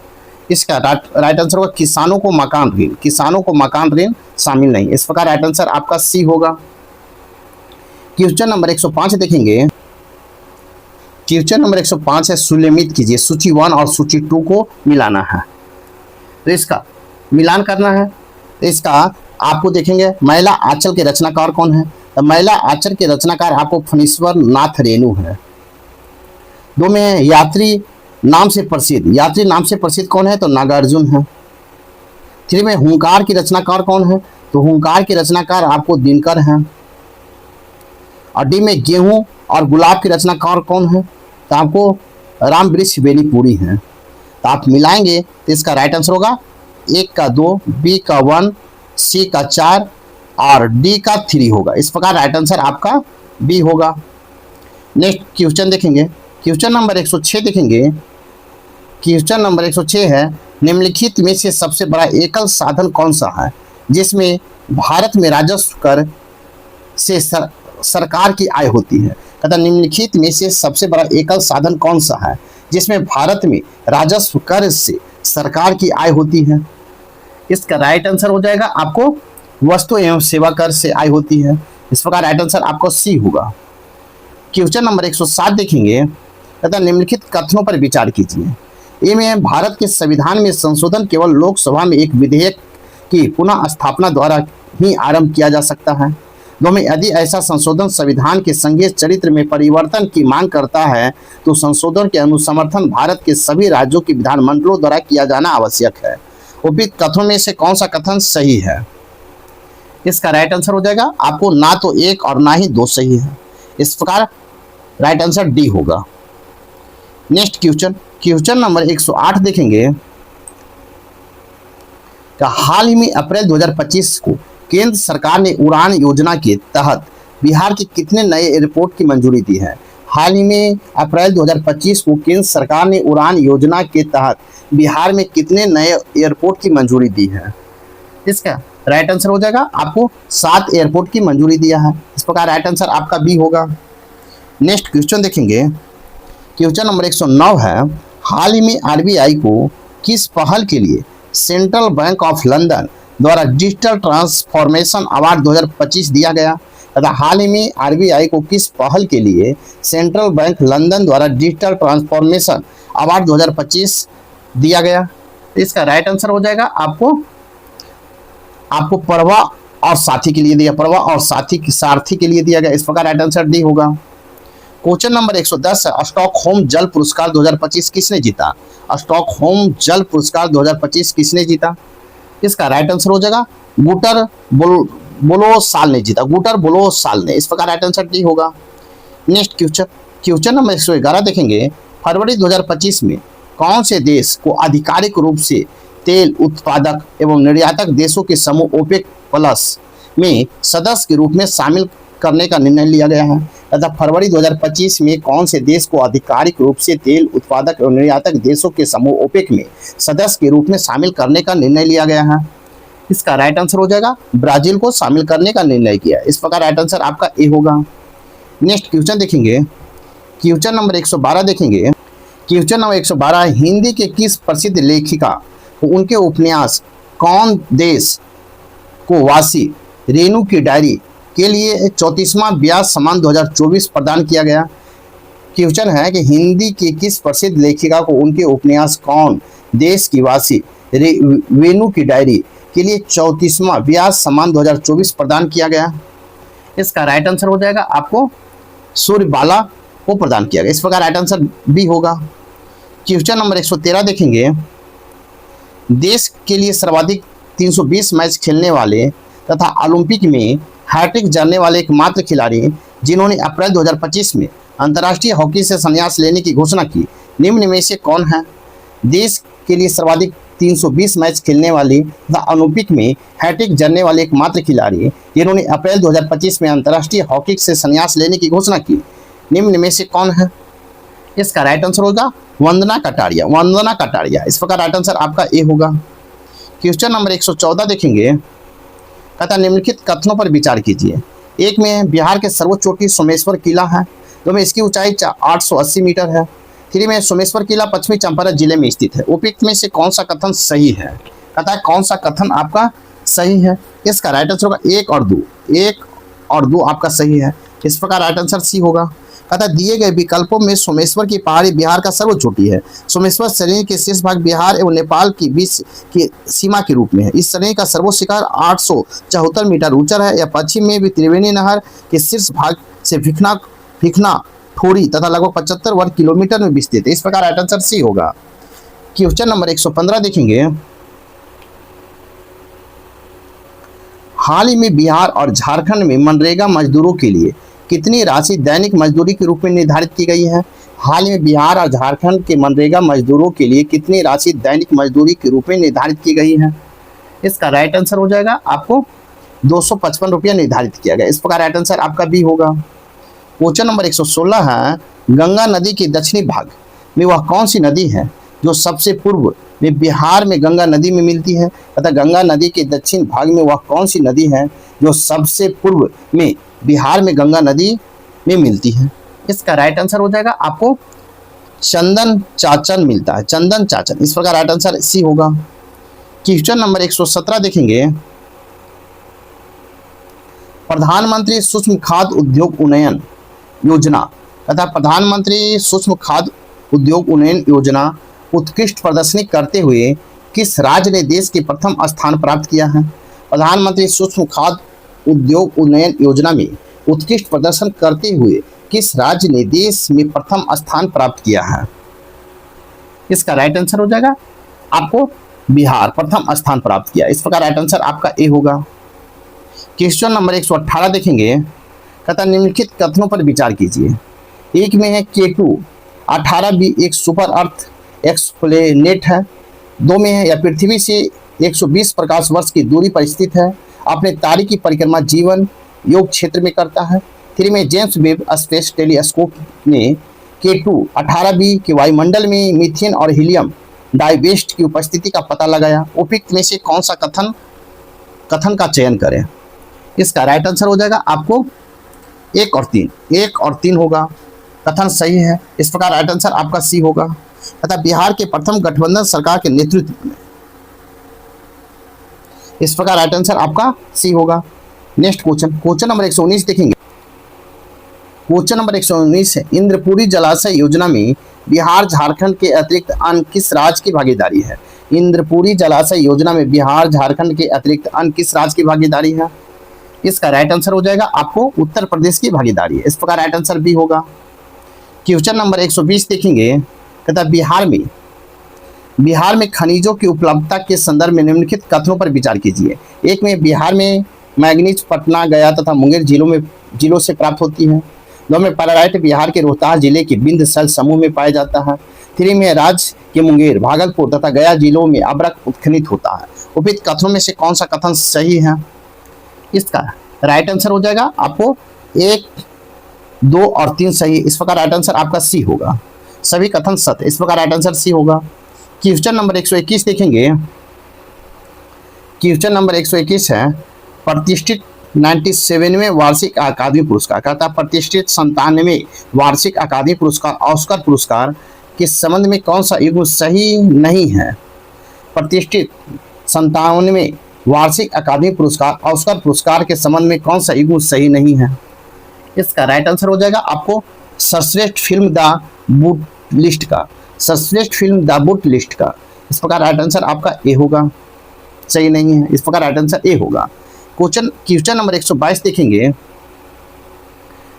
इसका राइट आंसर होगा किसानों को मकान ऋण, किसानों को मकान ऋण शामिल नहीं। इस प्रकार राइट आंसर आपका सी होगा। क्वेश्चन नंबर 105 देखेंगे। क्वेश्चन नंबर 105 है, सुनिश्चित कीजिए सूची 1 और सूची 2 को मिलाना है। तो इसका मिलान करना है। तो इसका आपको देखेंगे महिला आंचल के रचनाकार कौन है? तो महिला आंचल के रचनाकार आपको फणीश्वर नाथ रेणु है। 2 में यात्री नाम से प्रसिद्ध, यात्री नाम से प्रसिद्ध कौन है? तो नागार्जुन है। 3 में हुंकार की रचनाकार कौन है? तो हुंकार के रचनाकार आपको दिनकर हैं। और डी में गेहूं और गुलाब की रचनाकार कौन है? तो आपको रामवृक्ष बेनीपुरी हैं। तो आप मिलाएंगे तो इसका राइट आंसर होगा 1 का 2, बी का 1, सी का 4 और डी का 3 होगा। इस प्रकार राइट आंसर आपका बी होगा। नेक्स्ट क्वेश्चन देखेंगे। क्वेश्चन नंबर 106 देखेंगे। क्वेश्चन नंबर 106 है, निम्नलिखित में से सबसे बड़ा एकल साधन कौन सा है जिसमें भारत में राजस्व कर से सरकार की आय होती है? कहता निम्नलिखित में से सबसे बड़ा एकल साधन कौन सा है जिसमें भारत में राजस्व कर से सरकार की आय होती है? इसका राइट आंसर हो जाएगा आपको वस्तु एवं सेवा कर से आय होती है। इस प्रकार राइट आंसर आपको सी होगा। क्वेश्चन नंबर 107 देखेंगे। कहता निम्नलिखित कथनों पर विचार कीजिए। ए में भारत के संविधान में संशोधन केवल लोकसभा में एक विधेयक की पुनः स्थापना द्वारा ही आरंभ किया जा सकता है। 2 में यदि ऐसा संशोधन संविधान के संघीय चरित्र में परिवर्तन की मांग करता है तो संशोधन के अनुसमर्थन भारत के सभी राज्यों के विधानमंडलों द्वारा किया जाना आवश्यक है। उपयुक्त कथनों में से कौन सा कथन सही है? इसका राइट आंसर हो जाएगा आपको ना तो 1 और ना ही 2 सही है। इस प्रकार राइट आंसर डी होगा। नेक्स्ट क्वेश्चन नंबर 108 देखेंगे। हाल ही में अप्रैल 2025 को केंद्र सरकार ने उड़ान योजना के तहत बिहार के कितने नए एयरपोर्ट की मंजूरी दी है? हाल ही में अप्रैल 2025 को केंद्र सरकार ने उड़ान योजना के तहत बिहार में कितने नए एयरपोर्ट की मंजूरी दी है? इसका राइट आंसर हो जाएगा आपको 7 एयरपोर्ट की मंजूरी दिया है। इस प्रकार राइट आंसर आपका बी होगा। नेक्स्ट क्वेश्चन देखेंगे। क्वेश्चन नंबर 109 है, हाल ही में आरबीआई को किस पहल के लिए सेंट्रल बैंक ऑफ लंदन द्वारा डिजिटल ट्रांसफॉर्मेशन अवार्ड 2025 दिया गया? तथा हाल ही में आरबीआई को किस पहल के लिए सेंट्रल बैंक लंदन द्वारा डिजिटल ट्रांसफॉर्मेशन अवार्ड 2025 दिया गया? इसका राइट आंसर हो जाएगा आपको परवा और साथी के लिए दिया, परवा और सारथी के लिए दिया गया। इस प्रकार राइट आंसर डी होगा। क्वेश्चन नंबर 110 है, स्टॉकहोम जल पुरस्कार 2025 किसने जीता? स्टॉकहोम जल पुरस्कार 2025 किसने जीता? इसका राइट आंसर हो जाएगा गुटर बोलोसाल ने जीता, गुटर बोलोसाल ने। इस प्रकार राइट आंसर डी होगा। नेक्स्ट क्वेश्चन नंबर 111 देखेंगे। फरवरी 2025 में कौन से देश को आधिकारिक रूप से तेल उत्पादक एवं निर्यातक देशों के समूह ओपेक प्लस में सदस्य के रूप में शामिल करने का निर्णय लिया गया है? तथा फरवरी 2025 में कौन से देश को आधिकारिक रूप से तेल उत्पादक एवं निर्यातक देशों के समूह ओपेक में सदस्य के रूप में शामिल करने का निर्णय लिया गया है? इसका राइट आंसर हो जाएगा ब्राजील को शामिल करने का निर्णय किया। इस प्रकार राइट आंसर आपका ए होगा। नेक्स्ट क्वेश्चन देखेंगे। क्वेश्चन नंबर 112 देखेंगे। क्वेश्चन नंबर 112, हिंदी के किस प्रसिद्ध लेखिका उनके उपन्यास कौन देश को वासी रेणु की डायरी के लिए 34वां व्यास सम्मान 2024 प्रदान किया गया? क्वेश्चन है कि हिंदी की किस प्रसिद्ध लेखिका को उनके उपन्यास कौन देश की वासी रेणु की डायरी के लिए 34वां व्यास सम्मान 2024 प्रदान किया गया? इसका राइट आंसर हो जाएगा आपको सूर्यबाला को प्रदान किया गया। इस प्रकार राइट आंसर बी होगा। क्वेश्चन नंबर 113 देखेंगे, देश के लिए सर्वाधिक 320 मैच खेलने वाले तथा ओलंपिक में हैट्रिक जड़ने वाले एकमात्र खिलाड़ी जिन्होंने अप्रैल 2025 में अंतर्राष्ट्रीय हॉकी से संन्यास लेने की घोषणा की, निम्न में से कौन है? देश के लिए सर्वाधिक 320 मैच खेलने वाले तथा ओलंपिक में हैट्रिक जड़ने वाले एकमात्र खिलाड़ी जिन्होंने अप्रैल 2025 में अंतर्राष्ट्रीय हॉकी से संन्यास लेने की घोषणा की, निम्न में से कौन है? इसका राइट आंसर होगा वंदना कटारिया। वंदना कटारिया। इस प्रकार राइट आंसर आपका ए होगा। क्वेश्चन नंबर 114 देखेंगे, कहता निम्नलिखित कथनों पर विचार कीजिए। एक में बिहार के सर्वोच्च चोटी सोमेश्वर किला है, दो में इसकी ऊंचाई 880 मीटर है, तीन में सोमेश्वर किला पश्चिमी चंपारण जिले में स्थित है। उपयुक्त में से कौन सा कथन सही है? कहता है कौन सा कथन आपका सही है? इसका राइट आंसर होगा एक और दो आपका सही है। इस प्रकार राइट आंसर सी होगा। कहता दिए गए विकल्पों में सोमेश्वर की पहाड़ी बिहार का सर्वोच्च चोटी है। सोमेश्वर श्रेणी के शीर्ष भाग बिहार एवं नेपाल की बीच की सीमा के रूप में है। इस श्रेणी का सर्वोच्च शिखर 874 मीटर ऊंचा है। यह पश्चिम में भी त्रिवेणी नहर के शीर्ष भाग से भिखना ठोरी तथा लगभग 75 वर्ग किलोमीटर में विस्तृत है। इस प्रकार राइट आंसर सी होगा। क्वेश्चन नंबर 115 देखेंगे, हाल ही में बिहार और झारखंड में मनरेगा मजदूरों के लिए कितनी राशि दैनिक मजदूरी के रूप में निर्धारित की गई है? हाल ही में बिहार और झारखंड के मनरेगा मजदूरों के लिए कितनी राशि दैनिक मजदूरी के रूप में निर्धारित की गई है? इसका राइट आंसर हो जाएगा आपको 255 रुपया निर्धारित किया गया। इस प्रकार राइट आंसर आपका बी होगा। क्वेश्चन नंबर 116 है, गंगा नदी के दक्षिणी भाग में वह कौन सी नदी है जो सबसे पूर्व में बिहार में गंगा नदी में मिलती है? अतः गंगा नदी के दक्षिण भाग में वह कौन सी नदी है जो सबसे पूर्व में बिहार में गंगा नदी में मिलती है? इसका राइट आंसर हो जाएगा आपको चंदन चाचन मिलता है, चंदन चाचन। इस प्रकार राइट आंसर सी होगा। क्वेश्चन नंबर 117 देखेंगे, प्रधानमंत्री सूक्ष्म खाद्य उद्योग उन्नयन योजना तथा प्रधानमंत्री सूक्ष्म खाद्य उद्योग उन्नयन योजना उत्कृष्ट प्रदर्शनी करते हुए किस राज्य ने देश के प्रथम स्थान प्राप्त किया है? प्रधानमंत्री सूक्ष्म खाद्य उद्योग उन्नयन योजना में उत्कृष्ट प्रदर्शन करते हुए किस राज्य ने देश में प्रथम स्थान प्राप्त किया है? इसका राइट आंसर हो जाएगा आपको बिहार प्रथम स्थान प्राप्त किया। इस प्रकार राइट आंसर आपका ए होगा। क्वेश्चन नंबर 118 देखेंगे, कहता निम्नलिखित कथनों पर विचार कीजिए। एक में है केटू 18b एक सुपर अर्थ एक्सप्लेनेट है। दो में है या पृथ्वी से 120 प्रकाश वर्ष की दूरी पर स्थित है, अपने तारे की परिक्रमा जीवन योग क्षेत्र में करता है। तीन में जेम्स वेब स्पेस टेलीस्कोप ने केटू 18b के वायुमंडल में मीथेन और हीलियम डाइवेस्ट की उपस्थिति का पता लगाया। उपयुक्त में से कौन सा कथन का चयन करें? इसका राइट आंसर हो जाएगा आपको एक और तीन होगा। कथन सही है। इस प्रकार राइट आंसर आपका सी होगा। तथा बिहार के प्रथम गठबंधन सरकार के नेतृत्व में, इस प्रकार राइट आंसर आपका सी होगा। नेक्स्ट क्वेश्चन नंबर 119 देखेंगे। क्वेश्चन नंबर 119 है, इंद्रपुरी जलाशय योजना में बिहार झारखंड के अतिरिक्त अन्य किस राज्य की भागीदारी है? इंद्रपुरी जलाशय योजना में बिहार झारखंड के अतिरिक्त अन्य किस राज्य की भागीदारी है? इसका राइट आंसर हो जाएगा आपको उत्तर प्रदेश की भागीदारी है। इस प्रकार राइट आंसर बी होगा। क्वेश्चन नंबर 120 देखेंगे, कहता बिहार में खनिजों की उपलब्धता के संदर्भ में निम्नलिखित कथनों पर विचार कीजिए। एक में बिहार में मैग्नीज पटना गया तथा मुंगेर जिलों से प्राप्त होती है। दो में पैरालाइट बिहार के रोहतास जिले के बिंद सल समूह में पाया जाता है। तीन में राज्य के मुंगेर भागलपुर तथा गया जिलों में अभ्रक उत्खनित होता है। उपयुक्त कथनों में से कौन सा कथन सही है? इसका राइट आंसर हो जाएगा आपको 1, 2 और 3 सही। इस प्रकार राइट आंसर आपका सी होगा। सभी कथन सत्य। इस प्रकार राइट आंसर सी होगा। क्वेश्चन नंबर 121 देखेंगे। क्वेश्चन नंबर 121 है, प्रतिष्ठित 97वें वार्षिक अकादमी पुरस्कार, कहता प्रतिष्ठित 97वें वार्षिक अकादमी पुरस्कार ऑस्कर पुरस्कार के संबंध में कौन सा युग्म सही नहीं है? प्रतिष्ठित 97वें वार्षिक अकादमी पुरस्कार ऑस्कर पुरस्कार के संबंध में कौन सा युग्म सही नहीं है? इसका राइट आंसर हो जाएगा आपको सर्वश्रेष्ठ फिल्म द बुट लिस्ट का, सर्वश्रेष्ठ फिल्म द बुट लिस्ट का। इस प्रकार राइट आंसर आपका ए होगा, सही नहीं है। इस प्रकार राइट आंसर ए होगा। क्वेश्चन नंबर 122 देखेंगे।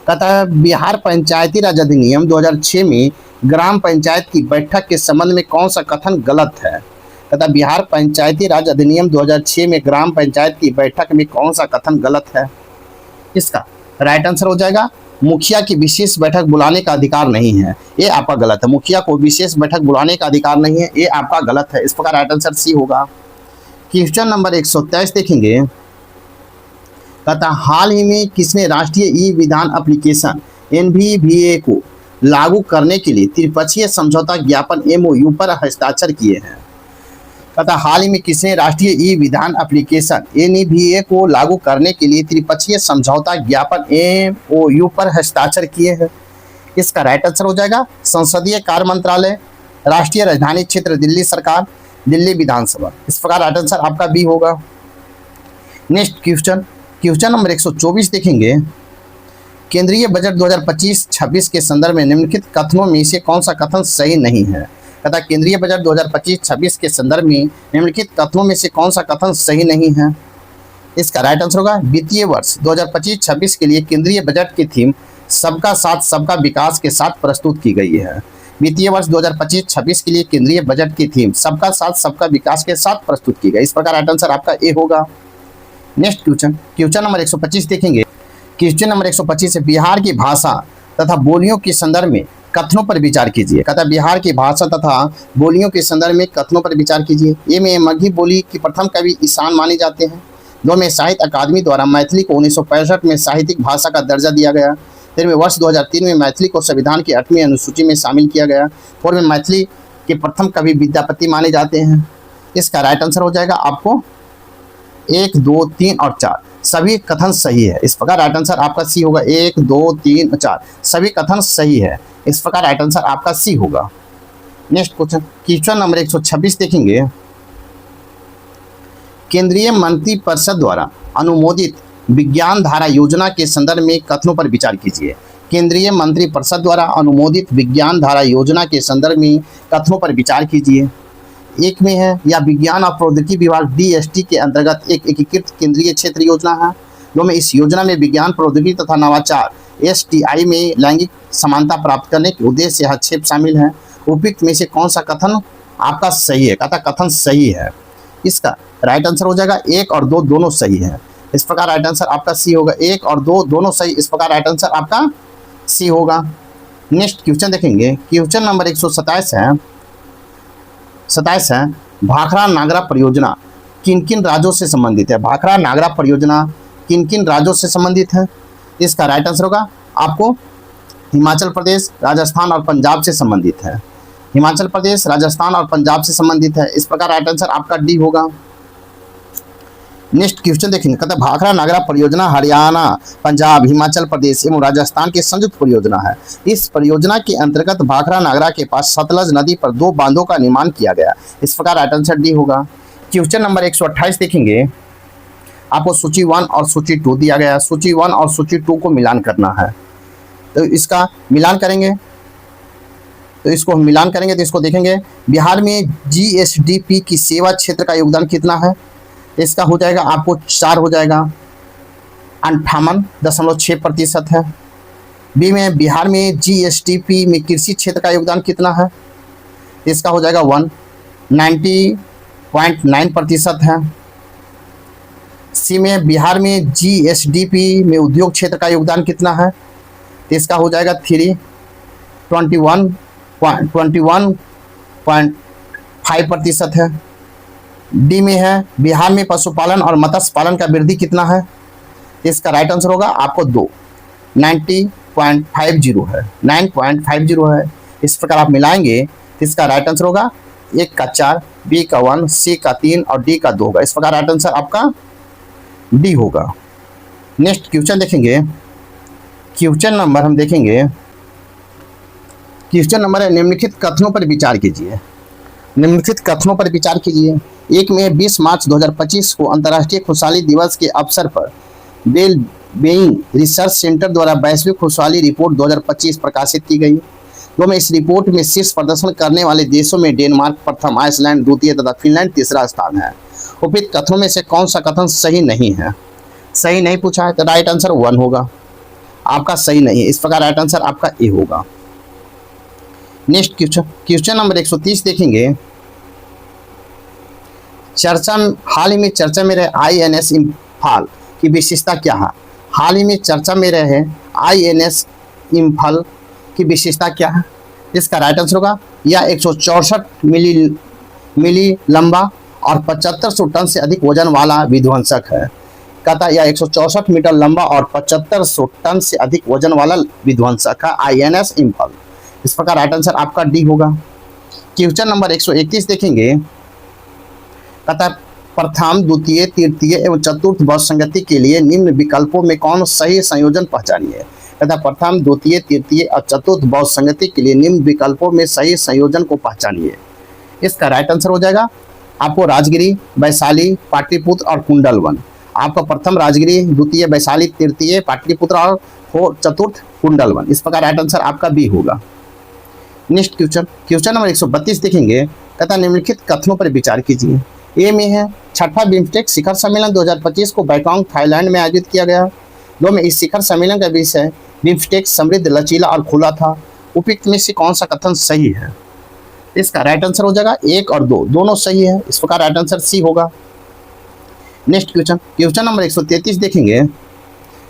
कहता है बिहार पंचायती राज अधिनियम 2006 में ग्राम पंचायत की बैठक के संबंध में कौन सा कथन गलत है। कहता है बिहार पंचायती राज अधिनियम 2006 में ग्राम पंचायत की बैठक में कौन सा कथन गलत है। इसका राइट आंसर हो जाएगा मुखिया की विशेष बैठक बुलाने का अधिकार नहीं है, ये आपका गलत है। मुखिया को विशेष बैठक बुलाने का अधिकार नहीं है, ये आपका गलत है। इस प्रकार राइट आंसर सी होगा। क्वेश्चन नंबर 123 देखेंगे। कहता हाल ही में किसने राष्ट्रीय ई विधान एप्लीकेशन NVVA को लागू करने के लिए त्रिपक्षीय समझौता ज्ञापन MOU पर हस्ताक्षर किए हैं। कहता हाल ही में किसने राष्ट्रीय ई विधान एप्लीकेशन NVVA को लागू करने के लिए त्रिपक्षीय समझौता ज्ञापन MOU पर हस्ताक्षर किए हैं। इसका राइट आंसर हो जाएगा संसदीय कार्य मंत्रालय, राष्ट्रीय राजधानी क्षेत्र दिल्ली सरकार, दिल्ली विधानसभा। इस प्रकार राइट आंसर आपका बी होगा। नेक्स्ट क्वेश्चन नंबर 124 देखेंगे। केंद्रीय बजट 2025-26 के संदर्भ में निम्नलिखित कथनों में से कौन सा कथन सही नहीं है। कहता केंद्रीय बजट 2025-26 के संदर्भ में निम्नलिखित कथनों में से कौन सा कथन सही नहीं है। इसका राइट आंसर होगा वित्तीय वर्ष 2025-26 के लिए केंद्रीय बजट की थीम सबका साथ सबका विकास के साथ प्रस्तुत की गई है। वित्तीय वर्ष 2025-26 के लिए केंद्रीय बजट की थीम सबका साथ सबका विकास के साथ प्रस्तुत की गई। इस प्रकार राइट आंसर आपका ए होगा। नेक्स्ट क्वेश्चन नंबर 125 देखेंगे। क्वेश्चन नंबर 125 है बिहार की भाषा तथा बोलियों के संदर्भ में कथनों पर विचार कीजिए। कहता बिहार की भाषा तथा बोलियों के संदर्भ में कथनों पर विचार कीजिए। ए में मगही बोली की प्रथम कवि ईशान माने जाते हैं। 2 में साहित्य अकादमी द्वारा मैथिली को 1965 में साहित्यिक भाषा का दर्जा दिया गया। 3 में वर्ष 2003 में मैथिली को संविधान की 8वीं अनुसूची में शामिल किया गया। 4 में मैथिली के प्रथम कवि विद्यापति माने जाते हैं। इसका राइट आंसर हो जाएगा आपको 1, 2, 3 और 4 सभी कथन सही है। इस प्रकार राइट आंसर आपका सी होगा। 1, 2, 3 और 4 सभी कथन सही है। इस प्रकार राइट आंसर आपका सी होगा। नेक्स्ट क्वेश्चन नंबर 126 देखेंगे। केंद्रीय मंत्रिपरिषद द्वारा अनुमोदित विज्ञान धारा योजना के संदर्भ में कथनों पर विचार कीजिए। केंद्रीय मंत्रिपरिषद द्वारा अनुमोदित विज्ञान धारा योजना के संदर्भ में कथनों पर विचार कीजिए। 1 में है या विज्ञान और प्रौद्योगिकी विभाग DST के अंतर्गत एक एकीकृत केंद्रीय क्षेत्र योजना है। 2 में इस योजना में विज्ञान प्रौद्योगिकी तथा नवाचार STI में लैंगिक समानता प्राप्त करने के उद्देश्य से हस्तक्षेप शामिल है। उपयुक्त में से कौन सा कथन आपका सही है। कहता कथन सही है। इसका राइट आंसर हो जाएगा 1 और 2 दोनों सही है। इस प्रकार राइट आंसर आपका सी होगा। 1 और 2 दोनों सही। इस प्रकार राइट आंसर आपका सी होगा। नेक्स्ट क्वेश्चन देखेंगे। क्वेश्चन नंबर 127 है भाखड़ा नागरा परियोजना किन किन राज्यों से संबंधित है। भाखड़ा नागरा परियोजना किन किन राज्यों से संबंधित है। इसका राइट आंसर होगा आपको हिमाचल प्रदेश, राजस्थान और पंजाब से संबंधित है। हिमाचल प्रदेश, राजस्थान और पंजाब से संबंधित है। इस प्रकार राइट आंसर आपका डी होगा। नेक्स्ट क्वेश्चन देखेंगे। कहता है भाखड़ा नागरा परियोजना हरियाणा, पंजाब, हिमाचल प्रदेश एवं राजस्थान की संयुक्त परियोजना है। इस परियोजना के अंतर्गत भाखड़ा नागरा के पास सतलज नदी पर 2 बांधों का निर्माण किया गया। इस प्रकार राइट आंसर डी होगा। क्वेश्चन नंबर 128 देखेंगे। आपको सूची 1 और सूची 2 दिया गया है। सूची 1 और सूची 2 को मिलान करना है, तो इसका मिलान करेंगे। तो इसको देखेंगे। बिहार में GSDP की सेवा क्षेत्र का योगदान कितना है। इसका हो जाएगा आपको 4 हो जाएगा, 58.6% है। बी में बिहार में GSDP में कृषि क्षेत्र का योगदान कितना है। इसका हो जाएगा 90.9% है। सी में बिहार में GSDP में उद्योग क्षेत्र का योगदान कितना है। इसका हो जाएगा 21.5% है। डी में है बिहार में पशुपालन और मत्स्य पालन का वृद्धि कितना है। इसका राइट आंसर होगा आपको 2, 90.50 है। 9.50 है। इस प्रकार आप मिलाएंगे तो इसका राइट आंसर होगा 1 का 4, बी का 1, सी का 3 और डी का 2 होगा। इस प्रकार राइट आंसर आपका डी होगा। नेक्स्ट क्वेश्चन देखेंगे। क्वेश्चन नंबर हम देखेंगे। क्वेश्चन नंबर है निम्नलिखित कथनों पर विचार कीजिए। निम्नलिखित कथनों पर विचार कीजिए। 1 में 20 मार्च 2025 को अंतर्राष्ट्रीय खुशहाली दिवस के अवसर पर वेल बीइंग रिसर्च सेंटर द्वारा वैश्विक खुशहाली रिपोर्ट 2025 प्रकाशित की गई। 2 में इस रिपोर्ट में शीर्ष प्रदर्शन करने वाले देशों में डेनमार्क प्रथम, आइसलैंड द्वितीय तथा फिनलैंड तीसरा स्थान है। उपयुक्त कथनों में से कौन सा कथन सही नहीं है। सही नहीं पूछा है तो राइट आंसर 1 होगा। आपका सही नहीं है। इस प्रकार राइट आंसर आपका ए होगा। नेक्स्ट क्वेश्चन नंबर 130 देखेंगे। हाल ही में चर्चा में रहे INS इम्फाल की विशेषता क्या है? हाल ही में चर्चा में रहे INS इम्फाल की विशेषता क्या है? इसका राइट आंसर होगा यह 164 मिली लंबा और 7500 टन से अधिक वजन वाला विध्वंसक है। कहता है यह 164 मीटर लंबा और 7500 टन से अधिक वजन वाला विध्वंसक है INS इम्फाल। इस प्रकार राइट आंसर आपका डी होगा। क्वेश्चन नंबर 131 देखेंगे। कहता है प्रथम, द्वितीय, तृतीय एवं चतुर्थ बहुसंगति के लिए निम्न विकल्पों में कौन सही संयोजन पहचानिए। कहता है प्रथम, द्वितीय, तृतीय और चतुर्थ बहुसंगति के लिए निम्न विकल्पों में सही संयोजन को पहचानिए। इसका राइट आंसर हो जाएगा आपको राजगिरी, वैशाली, पाटलिपुत्र और कुंडलवन। आपका प्रथम राजगिरी, द्वितीय वैशाली, तृतीय पाटलिपुत्र और चतुर्थ कुंडलवन। इस प्रकार राइट आंसर आपका बी होगा। नेक्स्ट क्वेश्चन नंबर 132 देखेंगे। कहता निम्नलिखित कथनों पर विचार कीजिए। ए में है छठा बिम्स्टेक शिखर सम्मेलन 2025 को बैंकॉक थाईलैंड में आयोजित किया गया। दो में इस शिखर सम्मेलन का विषय बिम्स्टेक समृद्ध, लचीला और खुला था। उपयुक्त में से कौन सा कथन सही है? इसका राइट आंसर हो जाएगा 1 और 2 दोनों सही है। इस प्रकार राइट आंसर सी होगा। नेक्स्ट क्वेश्चन नंबर 133 देखेंगे।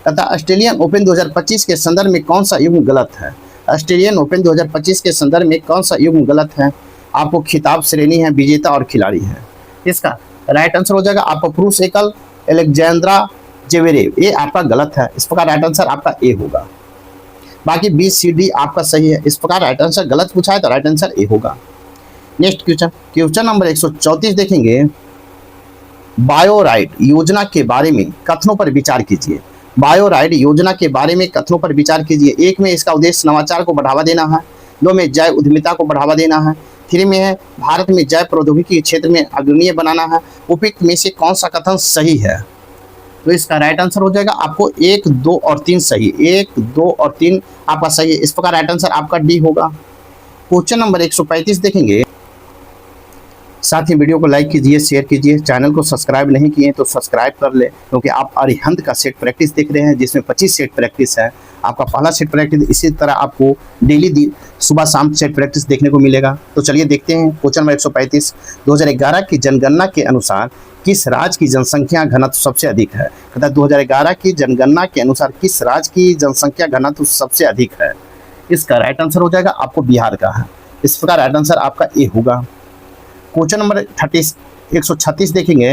तथा ऑस्ट्रेलियन ओपन 2025 के संदर्भ में कौन सा युग्म गलत है? ऑस्ट्रेलियन ओपन 2025 के संदर्भ में कौन सा युग्म गलत है? आपको खिताब, श्रेणी है, विजेता और खिलाड़ी है। इसका राइट आंसर हो जाएगा आपका पुरुष एकल एलेक्जेंड्रा जेवेरेव, ये आपका गलत है। इस प्रकार राइट आंसर आपका ए होगा। बाकी बी, सी, डी आपका सही है। इस प्रकार राइट आंसर गलत पूछा है तो राइट आंसर ए होगा। नेक्स्ट क्वेश्चन नंबर 134 देखेंगे। बायोराइड योजना के बारे में कथनों पर विचार कीजिए। बायोराइड योजना के बारे में कथनों पर विचार कीजिए। 1 में इसका उद्देश्य नवाचार को बढ़ावा देना है। 2 में जैव उद्यमिता को बढ़ावा देना है। 3 में है भारत में जैव प्रौद्योगिकी के क्षेत्र में अग्रणीय बनाना है। उपयुक्त में से कौन सा कथन सही है? तो इसका राइट आंसर हो जाएगा आपको 1, 2 और 3 सही। 1, 2 और 3 आपका सही है। इस प्रकार राइट आंसर आपका डी होगा। क्वेश्चन नंबर 135 देखेंगे। साथ ही वीडियो को लाइक कीजिए, शेयर कीजिए। चैनल को सब्सक्राइब नहीं किए तो सब्सक्राइब कर ले, क्योंकि आप अरिहंत का सेट प्रैक्टिस देख रहे हैं जिसमें 25 सेट प्रैक्टिस है। आपका पहला सेट प्रैक्टिस, इसी तरह आपको डेली सुबह शाम सेट प्रैक्टिस देखने को मिलेगा। तो चलिए देखते हैं क्वेश्चन नंबर 135। 2011 की जनगणना के अनुसार किस राज्य की जनसंख्या घनत्व सबसे अधिक है? कहता है 2011 की जनगणना के अनुसार किस राज्य की जनसंख्या घनत्व सबसे अधिक है? इसका राइट आंसर हो जाएगा आपको बिहार का है। इस प्रकार राइट आंसर आपका ए होगा। क्वेश्चन नंबर 136 देखेंगे।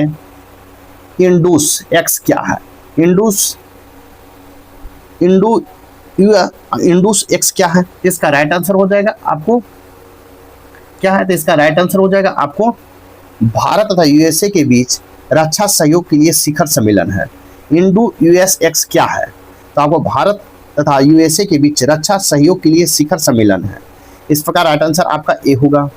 इंडस एक्स क्या है? इंडस एक्स क्या है? इसका राइट आंसर हो जाएगा आपको क्या है? तो इसका राइट आंसर हो जाएगा आपको भारत तथा यूएसए के बीच रक्षा सहयोग के लिए शिखर सम्मेलन है। इंडो यूएस एक्स क्या है? तो आपको भारत तथा यूएसए के बीच रक्षा सहयोग के लिए शिखर सम्मेलन है। इस प्रकार राइट आंसर आपका ए होगा।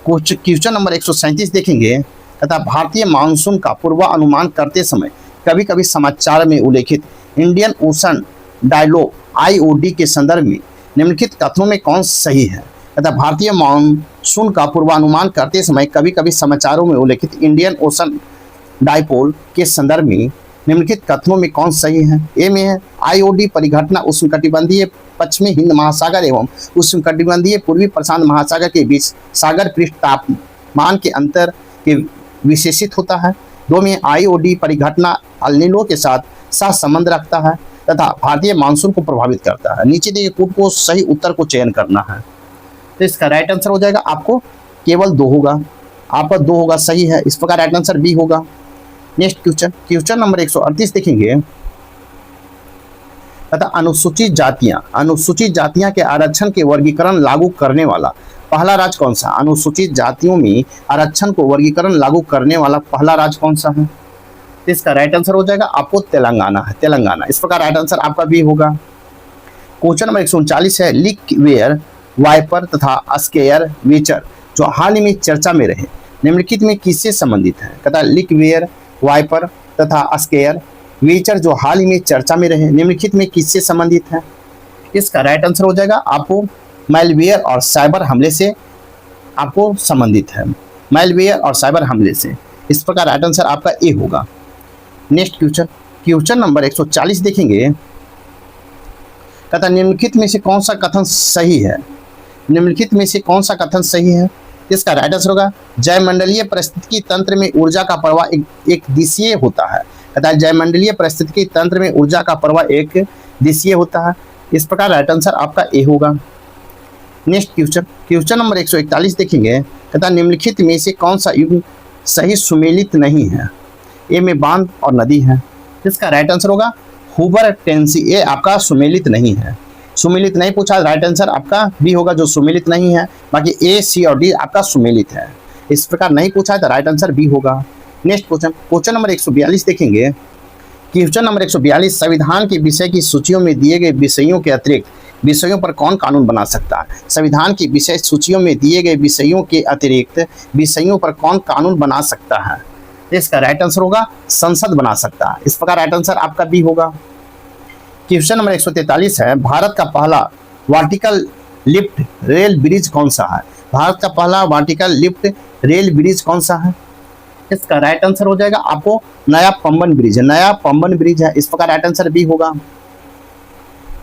क्वेश्चन नंबर 137 देखेंगे। तथा भारतीय मानसून का पूर्वानुमान करते समय कभी कभी समाचार में उल्लेखित इंडियन ओशन डायलॉग IOD के संदर्भ में निम्नलिखित कथनों में कौन सही है? तथा भारतीय मानसून का पूर्वानुमान करते समय कभी कभी समाचारों में उल्लेखित इंडियन ओशन डायपोल के संदर्भ में निम्नलिखित कथनों में कौन सही है? ए में है IOD परिघटना उष्णकटिबंधीय पश्चिमी हिंद महासागर एवं उष्णकटिबंधीय पूर्वी प्रशांत महासागर के बीच सागर पृष्ठ तापमान के अंतर के विशेषित होता है। 2 में IOD परिघटना अल नीनो के साथ सह संबंध रखता है तथा भारतीय मानसून को प्रभावित करता है। नीचे दिए कूट को सही उत्तर को चयन करना है। तो इसका राइट आंसर हो जाएगा आपको केवल 2 होगा। आपका 2 होगा सही है। इस प्रकार राइट आंसर बी होगा। नेक्स्ट क्वेश्चन नंबर 138 देखेंगे। तथा अनुसूचित जातियां के आरक्षण के वर्गीकरण लागू करने वाला पहला राज्य कौन सा? अनुसूचित जातियों में आरक्षण को वर्गीकरण लागू करने वाला पहला राज्य कौन सा है? इसका राइट आंसर हो जाएगा आपको तेलंगाना है। तेलंगाना। इस प्रकार राइट आंसर आपका भी होगा। क्वेश्चन नंबर 139 है। लिकवेयर, वाइपर तथा स्केयर वेचर जो हाल ही में चर्चा में रहे निम्नलिखित में किससे संबंधित है? कहता है लिकवेयर, वाइपर तथा स्केयर वेचर जो हाल ही में चर्चा में रहे निम्नलिखित में किससे संबंधित है? इसका राइट आंसर हो जाएगा आपको मैलवेयर और साइबर हमले से आपको संबंधित है। मैलवेयर और साइबर हमले से। इस प्रकार राइट आंसर आपका ए होगा। नेक्स्ट क्वेश्चन नंबर 140 देखेंगे। कहता निम्नलिखित में से कौन सा कथन सही है, निम्नलिखित में से कौन सा कथन सही है। इसका राइट आंसर होगा जयमंडलीय परिस्थितिकी तंत्र में ऊर्जा का प्रवाह एक दिशीय होता है। कहता है जयमंडलीय परिस्थितिकी तंत्र में ऊर्जा का प्रवाह एक दिशीय होता है। इस प्रकार राइट आंसर आपका ए होगा। नेक्स्ट क्वेश्चन नंबर 141 देखेंगे। कहता निम्नलिखित में से कौन सा युग सही सुमेलित नहीं है। ए में बांध और नदी है। इसका राइट आंसर होगा हुबर टेंसी। ए आपका सुमेलित नहीं है, सुमेलित नहीं पूछा, राइट आंसर आपका बी होगा जो सुमेलित नहीं है। बाकी ए, सी और डी आपका सुमेलित है। इस प्रकार नहीं पूछा है तो राइट आंसर बी होगा। नेक्स्ट क्वेश्चन नंबर 142 देखेंगे। क्वेश्चन नंबर 142 संविधान के विषय की सूचियों में दिए गए विषयों के अतिरिक्त विषयों पर कौन कानून बना सकता है। संविधान की विषय सूचियों में दिए गए विषयों के अतिरिक्त विषयों पर कौन कानून बना सकता है। इसका राइट आंसर होगा संसद बना सकता है। इस प्रकार राइट आंसर आपका बी होगा। क्वेश्चन नंबर 143 है। भारत का पहला वर्टिकल लिफ्ट रेल ब्रिज कौन सा है। भारत का पहला वर्टिकल लिफ्ट रेल ब्रिज कौन सा है। इसका राइट आंसर हो जाएगा आपको नया पंबन ब्रिज है, नया पंबन ब्रिज है। इस प्रकार राइट आंसर बी होगा।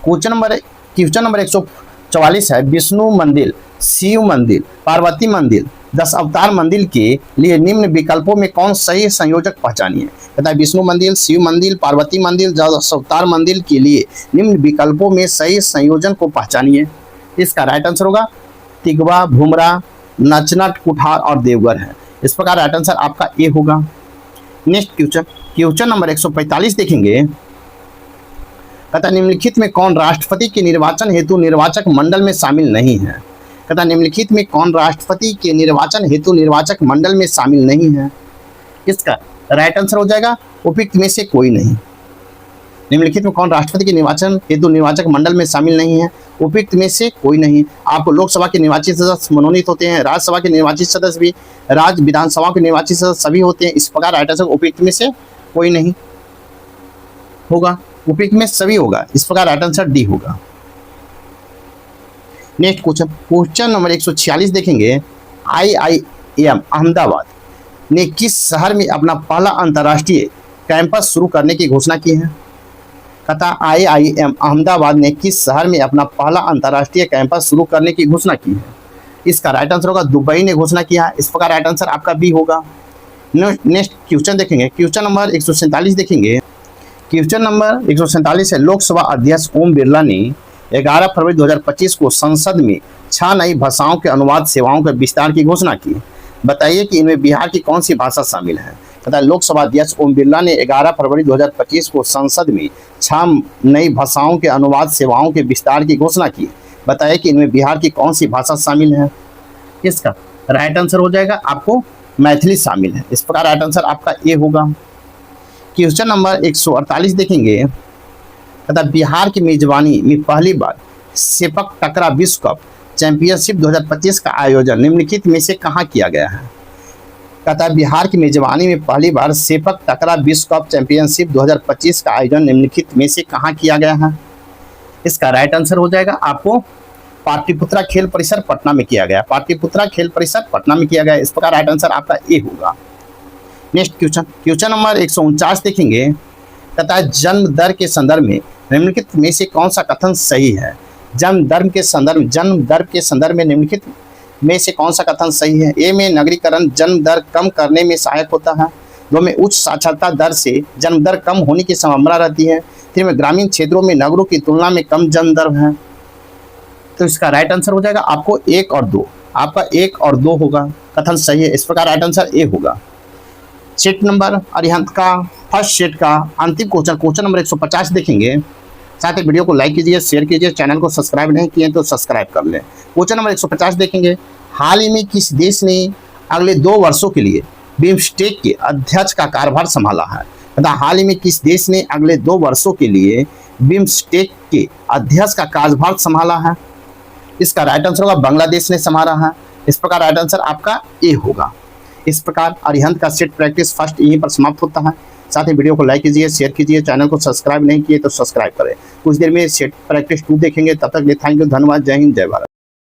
क्वेश्चन नंबर 144 है। विष्णु मंदिर, शिव मंदिर, पार्वती मंदिर, 10 अवतार मंदिर के लिए निम्न विकल्पों में कौन सही संयोजक पहचानिए। कहता है विष्णु मंदिर, शिव मंदिर, पार्वती मंदिर, 10 अवतार मंदिर के लिए निम्न विकल्पों में सही संयोजन को पहचानिए। इसका राइट आंसर होगा तिगवा, भुमरा, नचनट, कुठार और देवघर है। इस प्रकार राइट आंसर आपका ए होगा। नेक्स्ट क्वेश्चन नंबर 145 देखेंगे। कहता निम्नलिखित में कौन राष्ट्रपति के निर्वाचन हेतु निर्वाचक मंडल में शामिल नहीं है। कहता निम्नलिखित में कौन राष्ट्रपति के निर्वाचन हेतु निर्वाचक मंडल में शामिल नहीं है। इसका राइट आंसर हो जाएगा उपयुक्त में से कोई नहीं। निम्नलिखित में कौन राष्ट्रपति के निर्वाचन हेतु निर्वाचक मंडल में शामिल नहीं है, उपयुक्त में से कोई नहीं। आपको लोकसभा के निर्वाचित सदस्य मनोनीत होते हैं, राज्यसभा के निर्वाचित सदस्य भी, राज्य विधानसभा के निर्वाचित सदस्य सभी होते हैं। इस प्रकार राइट आंसर उपयुक्त में से कोई नहीं होगा, उपयुक्त में सभी होगा। इस प्रकार राइट आंसर डी होगा। नेक्स्ट क्वेश्चन नंबर 146 देखेंगे। IIM अहमदाबाद ने किस शहर में अपना पहला अंतर्राष्ट्रीय कैंपस शुरू करने की घोषणा की है। कहता IIM अहमदाबाद ने किस शहर में अपना पहला अंतर्राष्ट्रीय कैंपस शुरू करने की घोषणा की है। इसका राइट आंसर होगा दुबई ने घोषणा किया है। इस प्रकार राइट आंसर आपका बी होगा। नेक्स्ट क्वेश्चन देखेंगे। क्वेश्चन नंबर 147 देखेंगे। क्वेश्चन नंबर 147 है। लोकसभा अध्यक्ष ओम बिरला ने 11 फरवरी 2025 को संसद में 6 नई भाषाओं के अनुवाद सेवाओं के विस्तार की घोषणा की। बताइए कि इनमें बिहार की कौन सी भाषा शामिल है। कहता है लोकसभा अध्यक्ष ओम बिरला ने 11 फरवरी 2025 को संसद में 6 नई भाषाओं के अनुवाद सेवाओं के विस्तार की घोषणा की। बताइए कि इनमें बिहार की कौन सी भाषा शामिल है। इसका राइट आंसर हो जाएगा आपको मैथिली शामिल है। इस प्रकार राइट आंसर आपका ए होगा। क्वेश्चन नंबर 148 देखेंगे। तथा बिहार की मेजबानी में पहली बार सेपक टकरा विश्व कप चैंपियनशिप 2025 का आयोजन निम्नलिखित में से कहाँ किया गया है। कहता है बिहार की मेजबानी में पहली बार सेपक टकरा विश्व कप चैंपियनशिप 2025 का आयोजन निम्नलिखित में से कहाँ किया गया है। इसका राइट आंसर हो जाएगा आपको पाटलिपुत्रा खेल परिसर पटना में किया गया, पाटलिपुत्रा खेल परिसर पटना में किया गया। इस प्रकार राइट आंसर आपका ए होगा। नेक्स्ट क्वेश्चन नंबर 149 देखेंगे। कहता है जन्म दर के संदर्भ में निम्नलिखित में से कौन सा कथन सही है। जन्म दर के संदर्भ में निम्नलिखित में से कौन सा कथन सही है। ए में नगरीकरण जन्म दर कम करने में सहायक होता है। 2 में उच्च साक्षरता दर से जन्म दर कम होने की संभावना रहती है। 3 में ग्रामीण क्षेत्रों में नगरों की तुलना में कम जन्म दर है। तो इसका राइट आंसर हो जाएगा आपको 1 और 2, आपका 1 और 2 होगा, कथन सही है। इस प्रकार राइट आंसर ए होगा। सेट नंबर अरिहंत का फर्स्ट सेट का अंतिम क्वेश्चन नंबर 150 देखेंगे। साथ ही वीडियो को लाइक कीजिए, शेयर कीजिए, चैनल को सब्सक्राइब नहीं किए तो सब्सक्राइब कर लें। क्वेश्चन नंबर 150 देखेंगे। हाल ही में किस देश ने अगले 2 वर्षों के लिए बिम्स्टेक के अध्यक्ष का कार्यभार संभाला है। हाल ही में किस देश ने अगले 2 वर्षों के लिए बिम्स्टेक के अध्यक्ष का कार्यभार संभाला है। इसका राइट आंसर होगा बांग्लादेश ने संभाला है। इस प्रकार राइट आंसर आपका ए होगा। इस प्रकार अरिहंत का सेट प्रैक्टिस फर्स्ट यहीं पर समाप्त होता है। साथ ही वीडियो को लाइक कीजिए, शेयर कीजिए, चैनल को सब्सक्राइब नहीं किए तो सब्सक्राइब करें। कुछ देर में सेट प्रैक्टिस 2 देखेंगे। तब तक थैंक यू, धन्यवाद, जय हिंद, जय भारत।